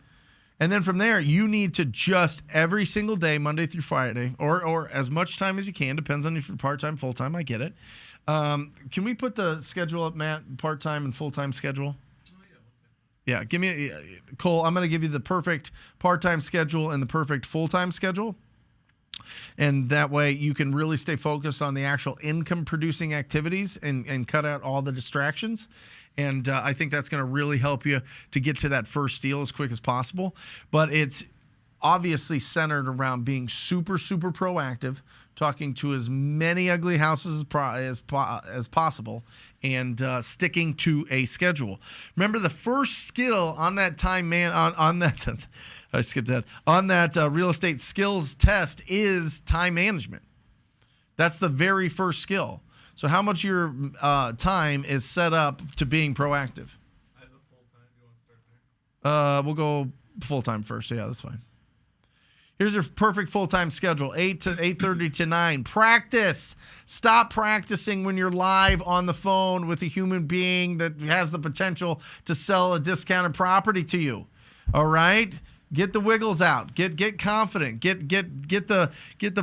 And then from there, you need to just every single day, Monday through Friday, or as much time as you can, depends on if you're part-time, full-time, I get it. Can we put the schedule up, Matt, part-time and full-time schedule? Yeah, give me, Cole, I'm going to give you the perfect part-time schedule and the perfect full-time schedule. And that way you can really stay focused on the actual income-producing activities and cut out all the distractions. And I think that's going to really help you to get to that first deal as quick as possible. But it's obviously centered around being super, super proactive, talking to as many ugly houses as possible, and sticking to a schedule. Remember, the first skill on that on that I skipped that on that real estate skills test is time management. That's the very first skill. So how much of your time is set up to being proactive? I have a full time. Do you want to start there? We'll go full time first. Yeah, that's fine. Here's your perfect full-time schedule, 8 to 8:30 to 9. Practice. Stop practicing when you're live on the phone with a human being that has the potential to sell a discounted property to you. All right? Get the wiggles out. Get confident. Get the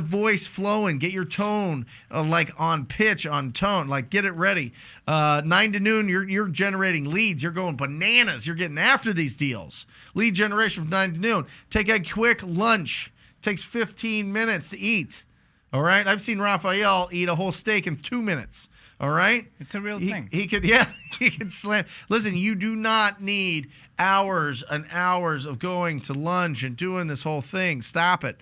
voice flowing. Get your tone like on pitch, on tone. Like get it ready. 9 to noon, you're generating leads. You're going bananas. You're getting after these deals. Lead generation from 9 to noon. Take a quick lunch. Takes 15 minutes to eat. All right? I've seen Raphael eat a whole steak in 2 minutes. All right? It's a real thing. He could slam. Listen, you do not need hours and hours of going to lunch and doing this whole thing. Stop it.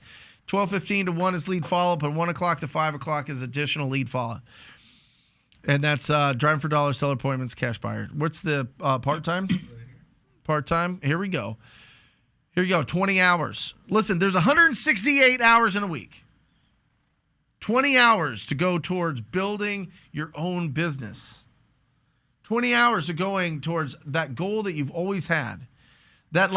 12:15 to 1 is lead follow-up, and 1 o'clock to 5 o'clock is additional lead follow-up. And that's driving for dollars, seller appointments, cash buyer. What's the part-time? Part-time. Here we go. 20 hours. Listen, there's 168 hours in a week. 20 hours to go towards building your own business. 20 hours of going towards that goal that you've always had. That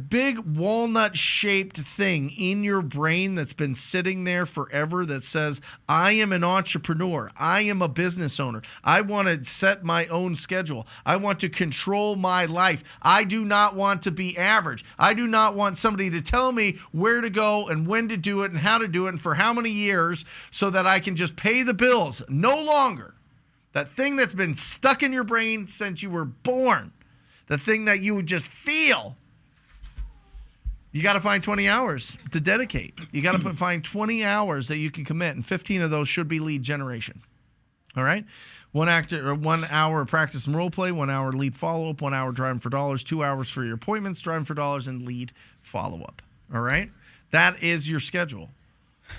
big walnut-shaped thing in your brain that's been sitting there forever that says, I am an entrepreneur. I am a business owner. I want to set my own schedule. I want to control my life. I do not want to be average. I do not want somebody to tell me where to go and when to do it and how to do it and for how many years so that I can just pay the bills. No longer. That thing that's been stuck in your brain since you were born. The thing that you would just feel. You got to find 20 hours to dedicate. You got to find 20 hours that you can commit, and 15 of those should be lead generation. All right? 1 hour of practice and role play, 1 hour lead follow-up, 1 hour driving for dollars, 2 hours for your appointments, driving for dollars, and lead follow-up. All right? That is your schedule.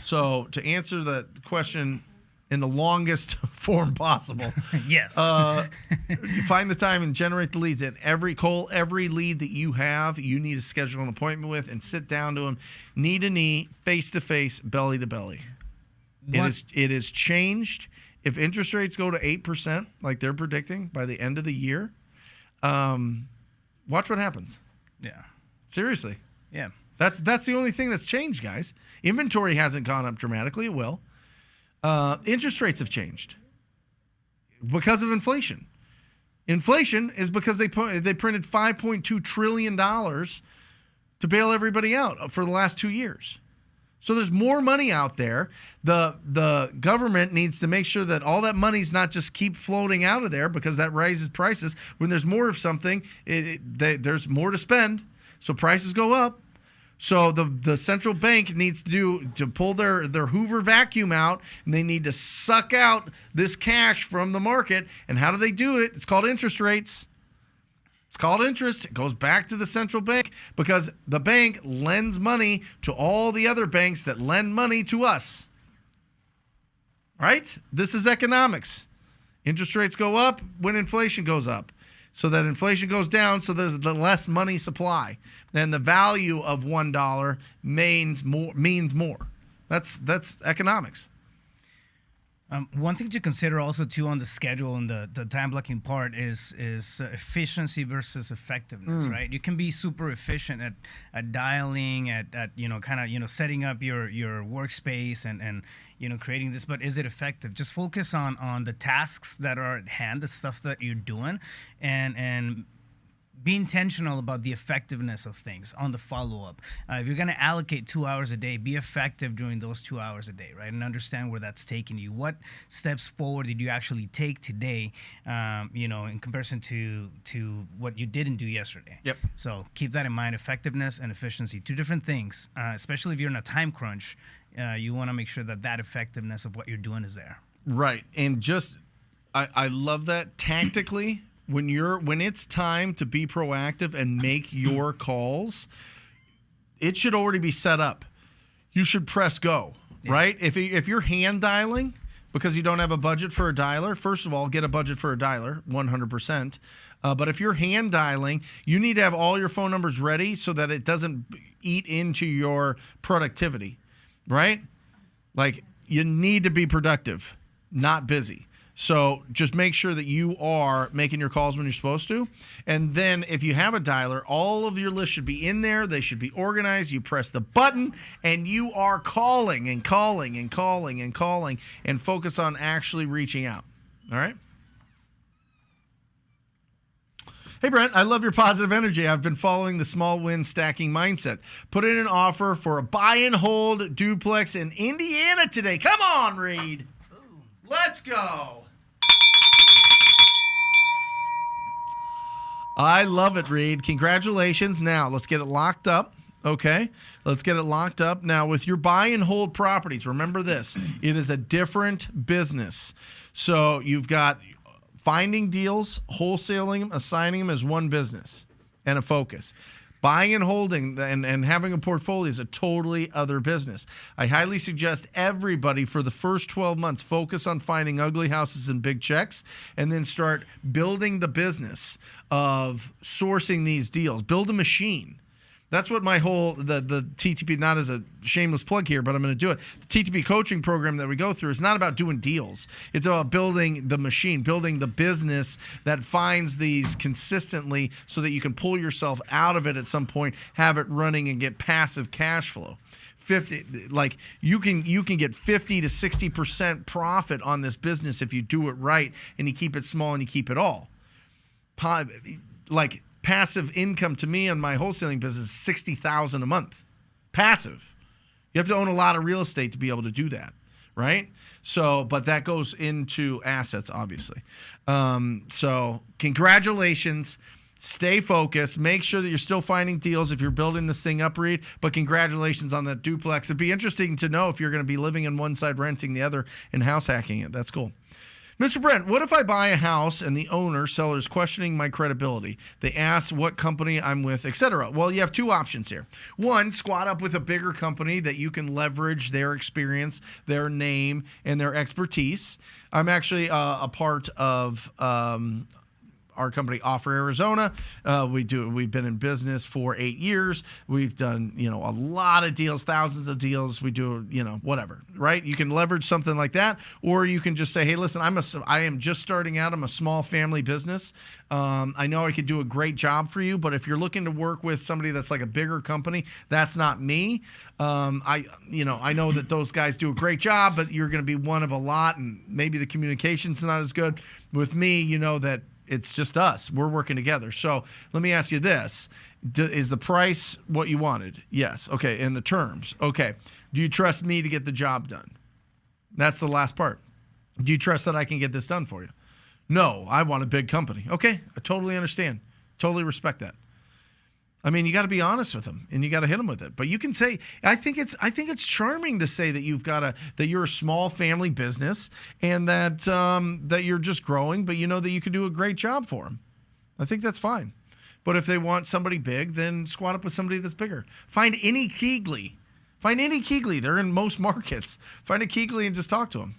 So to answer the question in the longest form possible. Yes. You find the time and generate the leads. And every lead that you have, you need to schedule an appointment with and sit down to them, knee to knee, face to face, belly to belly. It is changed. If interest rates go to 8%, like they're predicting by the end of the year, watch what happens. Yeah. Seriously. Yeah. That's the only thing that's changed, guys. Inventory hasn't gone up dramatically. It will. Interest rates have changed because of inflation. Inflation is because they printed $5.2 trillion to bail everybody out for the last 2 years. So there's more money out there. The government needs to make sure that all that money's not just keep floating out of there because that raises prices. When there's more of something, there's more to spend. So prices go up. So the central bank needs to pull their Hoover vacuum out, and they need to suck out this cash from the market. And how do they do it? It's called interest rates. It's called interest. It goes back to the central bank because the bank lends money to all the other banks that lend money to us. Right? This is economics. Interest rates go up when inflation goes up. So that inflation goes down, so there's the less money supply. Then the value of $1 means more. That's economics. One thing to consider also too on the schedule and the time blocking part is efficiency versus effectiveness, right? You can be super efficient at dialing, at setting up your workspace and creating this, but is it effective? Just focus on the tasks that are at hand, the stuff that you're doing, and be intentional about the effectiveness of things on the follow-up. If you're going to allocate 2 hours a day, be effective during those 2 hours a day, right? And understand where that's taking you. What steps forward did you actually take today, in comparison to what you didn't do yesterday? Yep. So keep that in mind, effectiveness and efficiency, two different things, especially if you're in a time crunch. You want to make sure that effectiveness of what you're doing is there. Right. And just, I love that tactically. When it's time to be proactive and make your calls, it should already be set up. You should press go, right? If you're hand dialing because you don't have a budget for a dialer, first of all, get a budget for a dialer, 100%. But if you're hand dialing, you need to have all your phone numbers ready so that it doesn't eat into your productivity, right? Like, you need to be productive, not busy. So just make sure that you are making your calls when you're supposed to. And then if you have a dialer, all of your lists should be in there. They should be organized. You press the button and you are calling and calling and calling and calling and focus on actually reaching out. All right? Hey, Brent, I love your positive energy. I've been following the small win stacking mindset. Put in an offer for a buy and hold duplex in Indiana today. Come on, Reed. Let's go. I love it, Reed. Congratulations. Now, let's get it locked up. Okay, let's get it locked up. Now, with your buy and hold properties, remember this. It is a different business. So you've got finding deals, wholesaling them, assigning them as one business and a focus. Buying and holding and having a portfolio is a totally other business. I highly suggest everybody for the first 12 months focus on finding ugly houses and big checks and then start building the business of sourcing these deals. Build a machine. That's what my whole, the TTP, not as a shameless plug here, but I'm going to do it. The TTP coaching program that we go through is not about doing deals. It's about building the machine, building the business that finds these consistently so that you can pull yourself out of it at some point, have it running and get passive cash flow. You can get 50 to 60% profit on this business if you do it right and you keep it small and you keep it all. Passive income to me on my wholesaling business is $60,000 a month. Passive. You have to own a lot of real estate to be able to do that, right? So, but that goes into assets, obviously. So, congratulations. Stay focused. Make sure that you're still finding deals if you're building this thing up, Reed. But congratulations on that duplex. It'd be interesting to know if you're going to be living in one side, renting the other, and house hacking it. That's cool. Mr. Brent, what if I buy a house and the seller is questioning my credibility? They ask what company I'm with, etc. Well, you have two options here. One, squat up with a bigger company that you can leverage their experience, their name, and their expertise. I'm actually a part of our company, Offer Arizona. We've been in business for 8 years. We've done, a lot of deals, thousands of deals. We do, whatever, right? You can leverage something like that, or you can just say, hey, listen, I am just starting out. I'm a small family business. I know I could do a great job for you, but if you're looking to work with somebody that's like a bigger company, that's not me. I know that those guys do a great job, but you're going to be one of a lot, and maybe the communication's not as good. With me, you know that it's just us. We're working together. So let me ask you this. Is the price what you wanted? Yes. Okay. And the terms? Okay. Do you trust me to get the job done? That's the last part. Do you trust that I can get this done for you? No, I want a big company. Okay. I totally understand. Totally respect that. I mean, you got to be honest with them, and you got to hit them with it. But you can say, I think it's charming to say that that you're a small family business and that that you're just growing, but you know that you can do a great job for them. I think that's fine. But if they want somebody big, then squat up with somebody that's bigger. Find any Keegley. They're in most markets. Find a Keegley and just talk to them.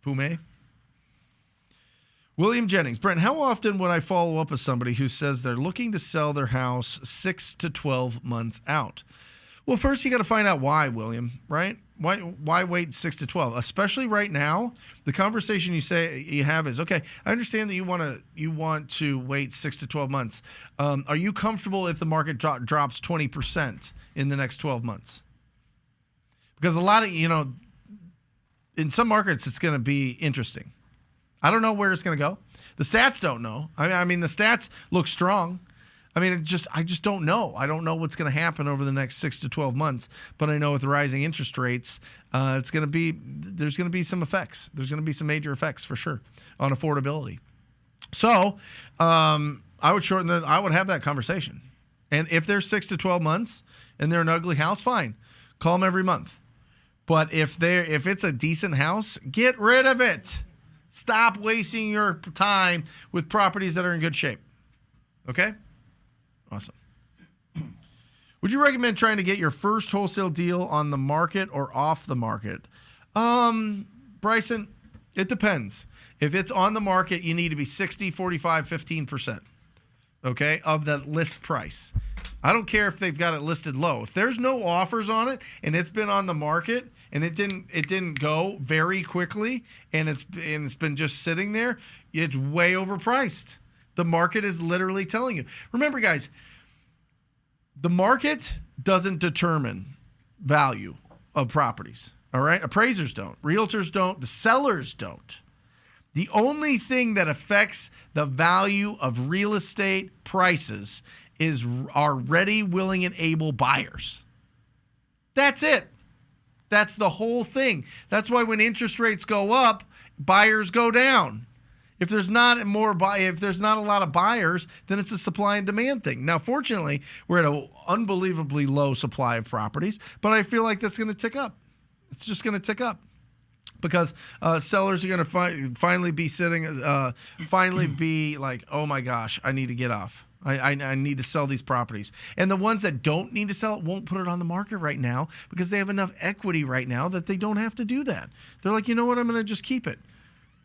Fume. William Jennings. Brent, how often would I follow up with somebody who says they're looking to sell their house 6 to 12 months out? Well, first you got to find out why, William, right? Why wait 6 to 12? Especially right now, the conversation you have is, okay, I understand that you want to wait 6 to 12 months. Are you comfortable if the market drops 20% in the next 12 months? Because a lot of, in some markets, it's going to be interesting. I don't know where it's going to go. The stats don't know. I mean, the stats look strong. I mean, I just don't know. I don't know what's going to happen over the next 6 to 12 months. But I know with the rising interest rates, there's going to be some effects. There's going to be some major effects for sure on affordability. So I would have that conversation. And if they're 6 to 12 months and they're an ugly house, fine. Call them every month. But if it's a decent house, get rid of it. Stop wasting your time with properties that are in good shape. Okay? Awesome. Would you recommend trying to get your first wholesale deal on the market or off the market? Bryson, it depends. If it's on the market, you need to be 60, 45, 15%, okay, of the list price. I don't care if they've got it listed low. If there's no offers on it and it's been on the market and it didn't go very quickly and it's been just sitting there, it's way overpriced. The market is literally telling you. Remember, guys, the market doesn't determine value of properties. All right? Appraisers don't. Realtors don't. The sellers don't. The only thing that affects the value of real estate prices are ready, willing, and able buyers. That's it. That's the whole thing. That's why when interest rates go up, buyers go down. If there's not a lot of buyers, then it's a supply and demand thing. Now, fortunately, we're at an unbelievably low supply of properties, but I feel like that's going to tick up. It's just going to tick up because sellers are going to finally be like, oh my gosh, I need to get off. I need to sell these properties. And the ones that don't need to sell it won't put it on the market right now because they have enough equity right now that they don't have to do that. They're like, you know what, I'm going to just keep it.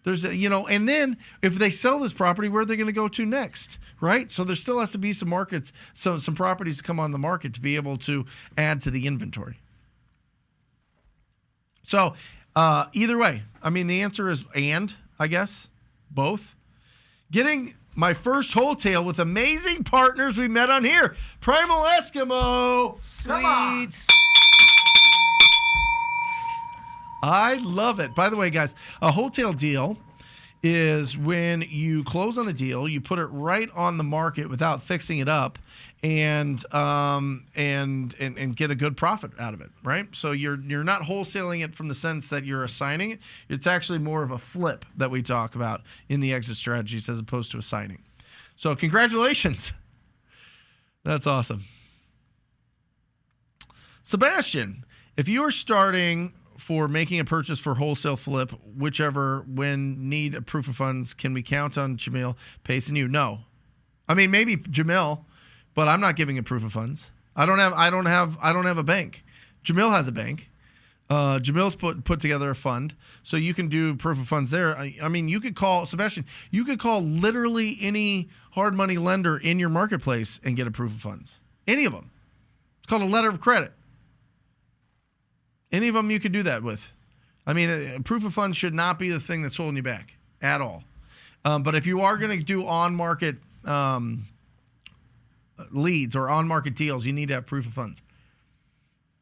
And then if they sell this property, where are they going to go to next, right? So there still has to be some markets, some properties to come on the market to be able to add to the inventory. So either way, I mean, the answer is I guess, both. Getting my first wholesale with amazing partners we met on here. Primal Eskimo. Come on. I love it. By the way, guys, a wholesale deal is when you close on a deal, you put it right on the market without fixing it up, and get a good profit out of it, right? So you're not wholesaling it from the sense that you're assigning it. It's actually more of a flip that we talk about in the exit strategies as opposed to assigning. So congratulations. That's awesome. Sebastian, if you are starting for making a purchase for wholesale flip, when need a proof of funds, can we count on Jamil, Pace, and you? No. I mean, maybe Jamil, but I'm not giving a proof of funds. I don't have a bank. Jamil has a bank. Jamil's put together a fund, so you can do proof of funds there. I mean, you could call Sebastian. You could call literally any hard money lender in your marketplace and get a proof of funds. Any of them. It's called a letter of credit. Any of them you could do that with. I mean, a proof of funds should not be the thing that's holding you back at all. But if you are going to do on-market leads or on-market deals, you need to have proof of funds.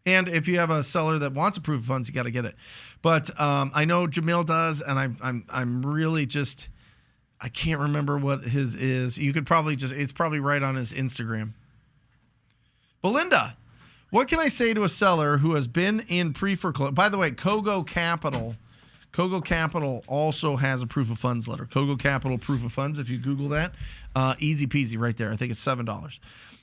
And if you have a seller that wants a proof of funds, you got to get it. But I know Jamil does, and I'm really just, I can't remember what his is. You could probably it's probably right on his Instagram. Belinda. What can I say to a seller who has been in pre-foreclosure? By the way, Kogo Capital Kogo Capital also has a proof of funds letter. Kogo Capital proof of funds, if you Google that, easy peasy right there. I think it's $7.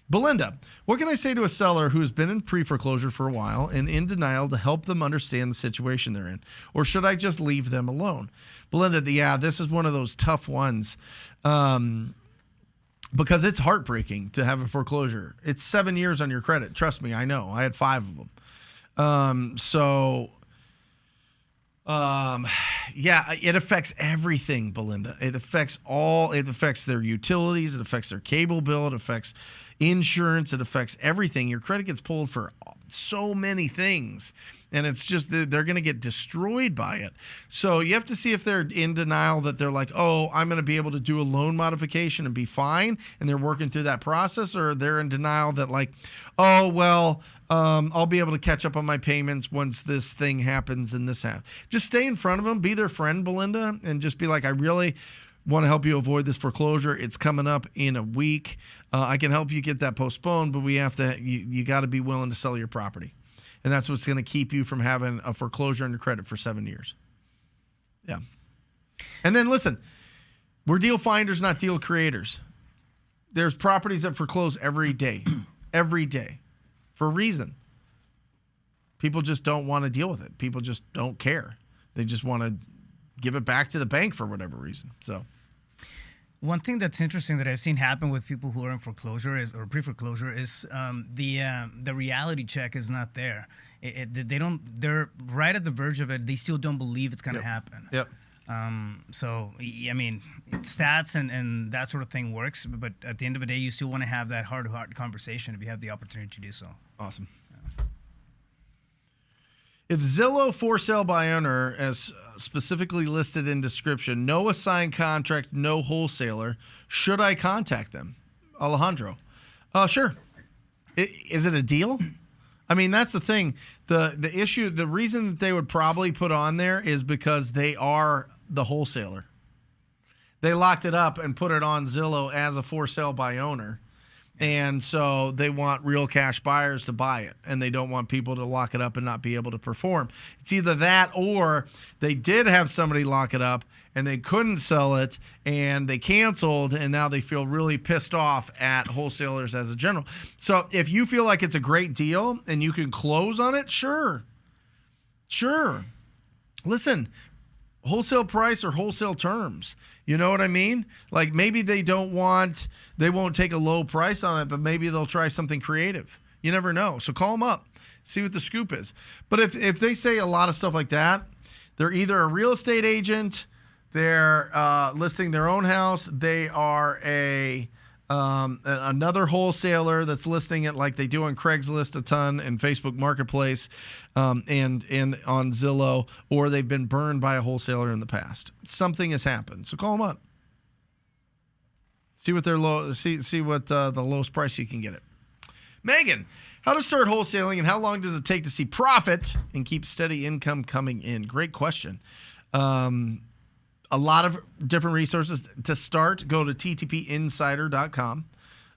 Belinda, what can I say to a seller who has been in pre-foreclosure for a while and in denial to help them understand the situation they're in? Or should I just leave them alone? Belinda, this is one of those tough ones because it's heartbreaking to have a foreclosure. It's 7 years on your credit. Trust me, I know. I had 5 of them. It affects everything, Belinda. It affects their utilities. It affects their cable bill. It affects insurance. It affects everything. Your credit gets pulled for so many things, and it's just they're going to get destroyed by it. So you have to see if they're in denial that they're like, oh, I'm going to be able to do a loan modification and be fine, and they're working through that process, or they're in denial that like, oh, well, I'll be able to catch up on my payments once this thing happens and this happens. Just stay in front of them, be their friend, Belinda, and just be like, I really want to help you avoid this foreclosure. It's coming up in a week. I can help you get that postponed, but we have to. You got to be willing to sell your property, and that's what's going to keep you from having a foreclosure on your credit for 7 years. Yeah, and then listen, we're deal finders, not deal creators. There's properties that foreclose every day, for a reason. People just don't want to deal with it. People just don't care. They just want to give it back to the bank for whatever reason. So. One thing that's interesting that I've seen happen with people who are in foreclosure or pre-foreclosure is the reality check is not there. They're right at the verge of it. They still don't believe it's going to happen. Yep. So, I mean, stats and that sort of thing works, but at the end of the day, you still want to have that heart-to-heart conversation if you have the opportunity to do so. Awesome. If Zillow for sale by owner, as specifically listed in description, no assigned contract, no wholesaler, should I contact them? Alejandro. Sure. Is it a deal? I mean, that's the thing. The issue, the reason that they would probably put on there is because they are the wholesaler. They locked it up and put it on Zillow as a for sale by owner. And so they want real cash buyers to buy it, and they don't want people to lock it up and not be able to perform. It's either that or they did have somebody lock it up and they couldn't sell it and they canceled, and now they feel really pissed off at wholesalers as a general. So if you feel like it's a great deal and you can close on it, sure. Listen, wholesale price or wholesale terms. You know what I mean? Like maybe they won't take a low price on it, but maybe they'll try something creative. You never know. So call them up, see what the scoop is. But if they say a lot of stuff like that, they're either a real estate agent, they're listing their own house, they are another wholesaler that's listing it like they do on Craigslist a ton and Facebook Marketplace and on Zillow, or they've been burned by a wholesaler in the past. Something has happened. So call them up. See what their see what the lowest price you can get it. Megan, how to start wholesaling and how long does it take to see profit and keep steady income coming in? Great question. A lot of different resources to start. Go to ttpinsider.com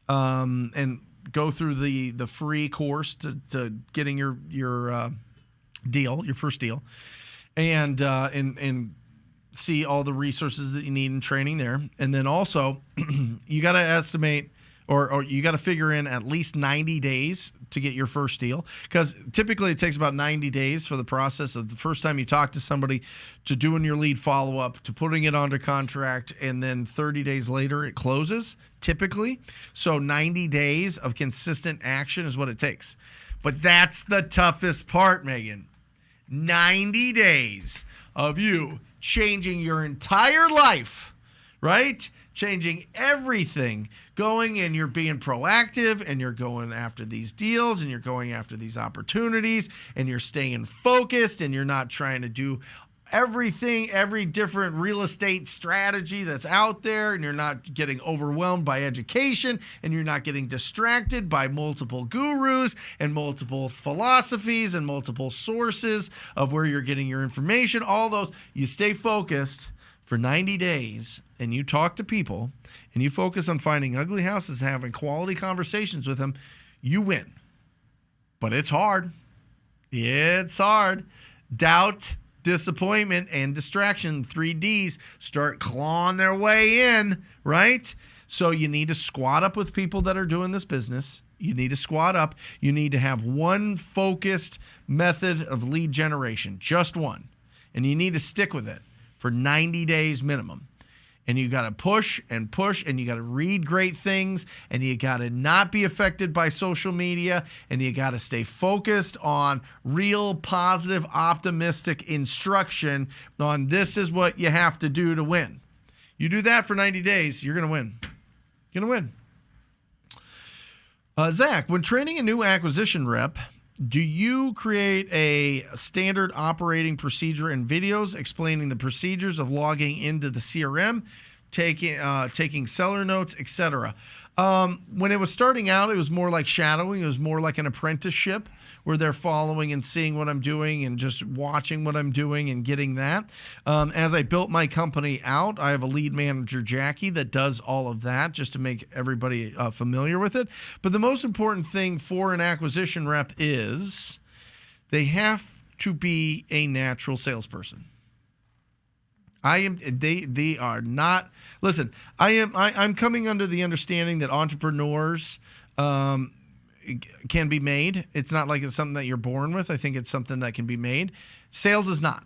and go through the free course to getting your deal, your first deal, and see all the resources that you need in training there. And then also you got to estimate or you got to figure in at least 90 days to get your first deal, because typically it takes about 90 days for the process of the first time you talk to somebody to doing your lead follow-up to putting it under contract, and then 30 days later it closes typically. So 90 days of consistent action is what it takes. But that's the toughest part, Megan. 90 days of you changing your entire life, right? Changing everything, going and you're being proactive and you're going after these deals and you're going after these opportunities and you're staying focused and you're not trying to do everything, every different real estate strategy that's out there, and you're not getting overwhelmed by education and you're not getting distracted by multiple gurus and multiple philosophies and multiple sources of where you're getting your information. All those, you stay focused for 90 days and you talk to people and you focus on finding ugly houses and having quality conversations with them, you win. But it's hard. It's hard. Doubt disappointment, and distraction. 3Ds start clawing their way in, right? So you need to squat up with people that are doing this business. You need to squat up. You need to have one focused method of lead generation, just one. And you need to stick with it for 90 days minimum. And you got to push, and you got to read great things, and you got to not be affected by social media, and you got to stay focused on real positive, optimistic instruction on this is what you have to do to win. You do that for 90 days, you're going to win. You're going to win. Zach, when training a new acquisition rep, do you create a standard operating procedure and videos explaining the procedures of logging into the CRM, taking seller notes, etc.? When it was starting out, it was more like shadowing. It was more like an apprenticeship where they're following and seeing what I'm doing and just watching what I'm doing and getting that. As I built my company out, I have a lead manager, Jackie, that does all of that just to make everybody familiar with it. But the most important thing for an acquisition rep is they have to be a natural salesperson. They are not. Listen, I'm coming under the understanding that entrepreneurs can be made. It's not like it's something that you're born with. I think it's something that can be made. Sales is not.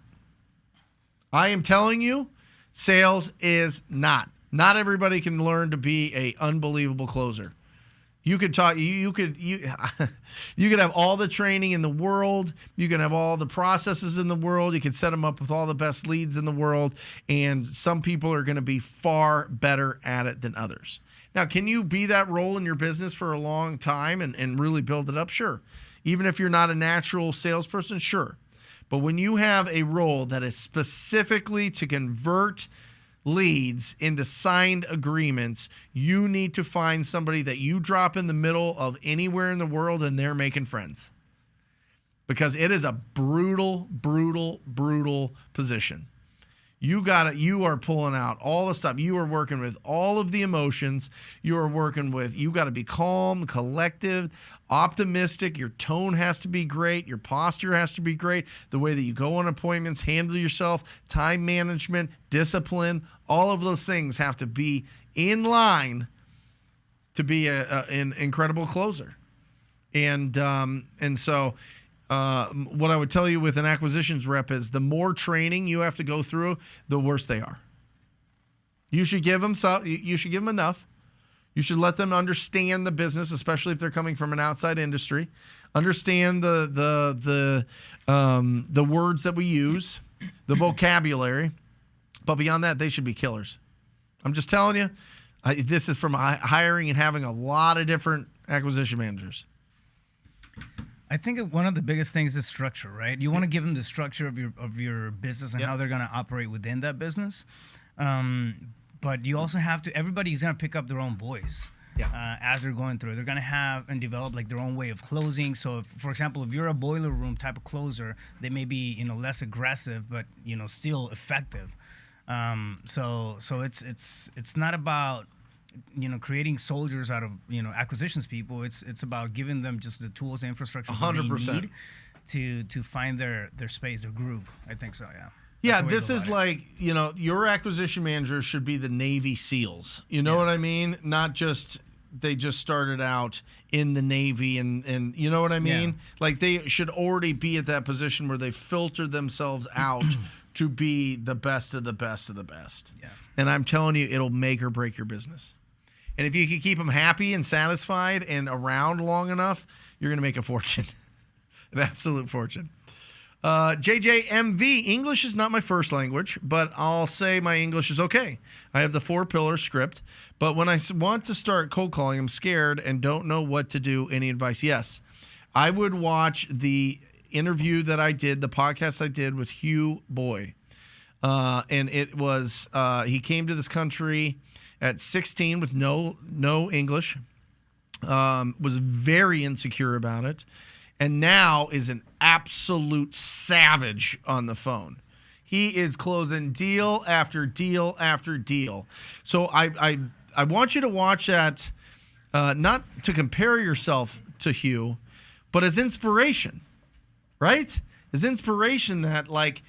I am telling you, sales is not. Not everybody can learn to be a unbelievable closer. You could talk. You could have all the training in the world. You can have all the processes in the world. You could set them up with all the best leads in the world. And some people are going to be far better at it than others. Now, can you be that role in your business for a long time and really build it up? Sure. Even if you're not a natural salesperson, sure. But when you have a role that is specifically to convert leads into signed agreements, you need to find somebody that you drop in the middle of anywhere in the world and they're making friends. Because it is a brutal, brutal, brutal position. You are pulling out all the stuff. You are working with all of the emotions. You got to be calm, collective, optimistic. Your tone has to be great. Your posture has to be great. The way that you go on appointments, handle yourself, time management, discipline, all of those things have to be in line to be an incredible closer. And so what I would tell you with an acquisitions rep is the more training you have to go through, the worse they are. You should give them enough. You should let them understand the business, especially if they're coming from an outside industry. Understand the words that we use, the vocabulary. But beyond that, they should be killers. I'm just telling you, this is from hiring and having a lot of different acquisition managers. I think one of the biggest things is structure, right? You want to give them the structure of your business and how they're going to operate within that business. But you also have to, everybody's going to pick up their own voice as they're going through. They're going to have and develop like their own way of closing. So, for example, if you're a boiler room type of closer, they may be, less aggressive, but, still effective. So it's not about, creating soldiers out of, acquisitions people. It's about giving them just the tools and infrastructure 100%. they need to find their space, their groove. I think so, yeah. Yeah, this is like, your acquisition manager should be the Navy SEALs. You know what I mean? Not just they just started out in the Navy and you know what I mean? Yeah. Like they should already be at that position where they filter themselves out to be the best of the best of the best. Yeah. And I'm telling you, it'll make or break your business. And if you can keep them happy and satisfied and around long enough, you're going to make a fortune. An absolute fortune. JJMV, English is not my first language, but I'll say my English is okay. I have the 4-pillar script, but when I want to start cold calling, I'm scared and don't know what to do. Any advice? Yes. I would watch the interview that I did, the podcast I did with Hugh Boy. And it was, he came to this country at 16 with no English, was very insecure about it. And now is an absolute savage on the phone. He is closing deal after deal after deal. So I want you to watch that, not to compare yourself to Hugh, but as inspiration, right? As inspiration that, like,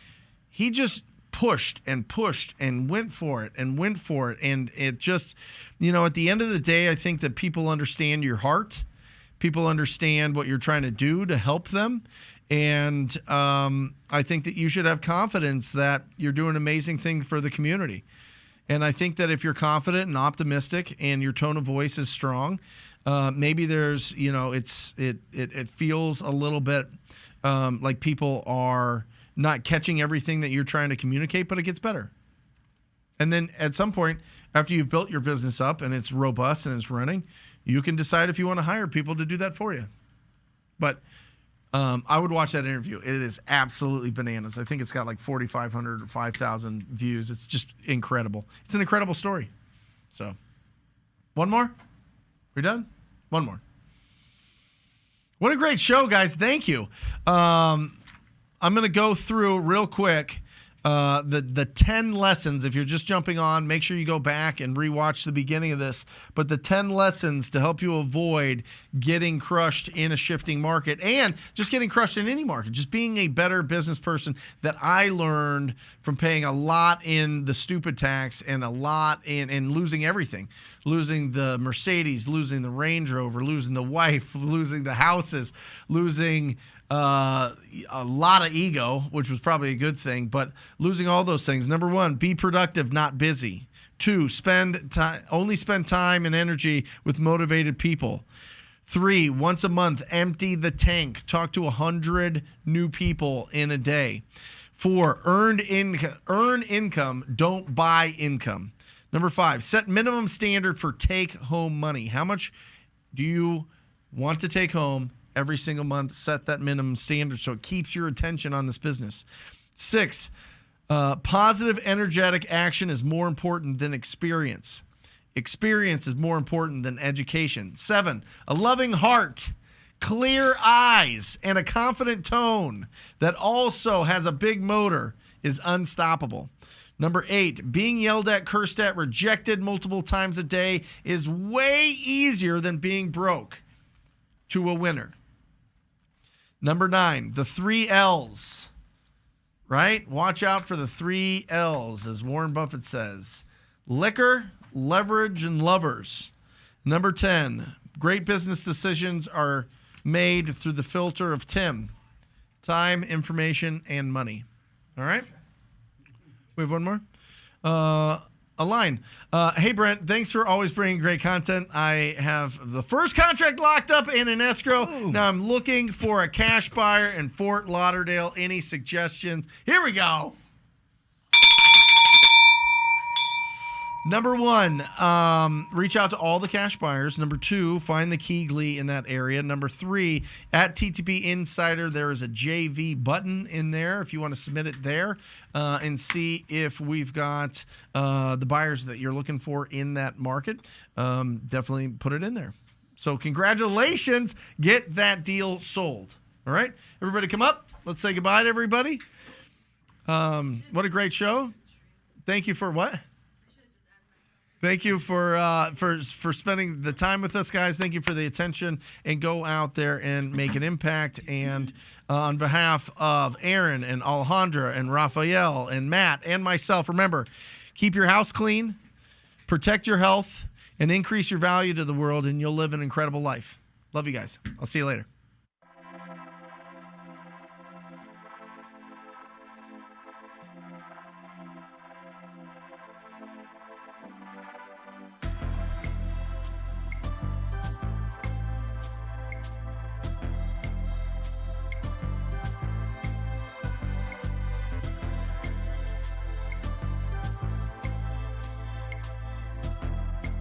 he just pushed and pushed and went for it. And it just, at the end of the day, I think that people understand your heart. People understand what you're trying to do to help them. And I think that you should have confidence that you're doing an amazing thing for the community. And I think that if you're confident and optimistic and your tone of voice is strong, maybe there's, it feels a little bit like people are not catching everything that you're trying to communicate, but it gets better. And then at some point, after you've built your business up and it's robust and it's running, you can decide if you want to hire people to do that for you. But I would watch that interview. It is absolutely bananas. I think it's got like 4,500 or 5,000 views. It's just incredible. It's an incredible story. So, one more? We done? One more. What a great show, guys. Thank you. I'm going to go through real quick the 10 lessons. If you're just jumping on, make sure you go back and rewatch the beginning of this. But the 10 lessons to help you avoid getting crushed in a shifting market and just getting crushed in any market, just being a better business person that I learned from paying a lot in the stupid tax and a lot in losing everything. Losing the Mercedes, losing the Range Rover, losing the wife, losing the houses, losing a lot of ego, which was probably a good thing, but losing all those things. Number one, be productive, not busy. 2, only spend time and energy with motivated people. 3, once a month, empty the tank. Talk to 100 new people in a day. 4, earn income, don't buy income. Number 5, set minimum standard for take-home money. How much do you want to take home every single month? Set that minimum standard so it keeps your attention on this business. 6, positive, energetic action is more important than experience. Experience is more important than education. 7, a loving heart, clear eyes, and a confident tone that also has a big motor is unstoppable. Number 8, being yelled at, cursed at, rejected multiple times a day is way easier than being broke to a winner. Number 9, the 3 L's, right? Watch out for the 3 L's, as Warren Buffett says. Liquor, leverage, and lovers. Number 10, great business decisions are made through the filter of Tim. Time, information, and money. All right? We have one more. A line. Hey, Brent, thanks for always bringing great content. I have the first contract locked up in an escrow. Ooh. Now I'm looking for a cash buyer in Fort Lauderdale. Any suggestions? Here we go. Number 1, reach out to all the cash buyers. Number 2, find the Keegley in that area. Number 3, at TTP Insider, there is a JV button in there if you want to submit it there and see if we've got the buyers that you're looking for in that market. Definitely put it in there. So congratulations, get that deal sold. All right, everybody come up. Let's say goodbye to everybody. What a great show. Thank you for what? Thank you for spending the time with us, guys. Thank you for the attention, and go out there and make an impact. And on behalf of Aaron and Alejandra and Raphael and Matt and myself, remember, keep your house clean, protect your health, and increase your value to the world, and you'll live an incredible life. Love you guys. I'll see you later.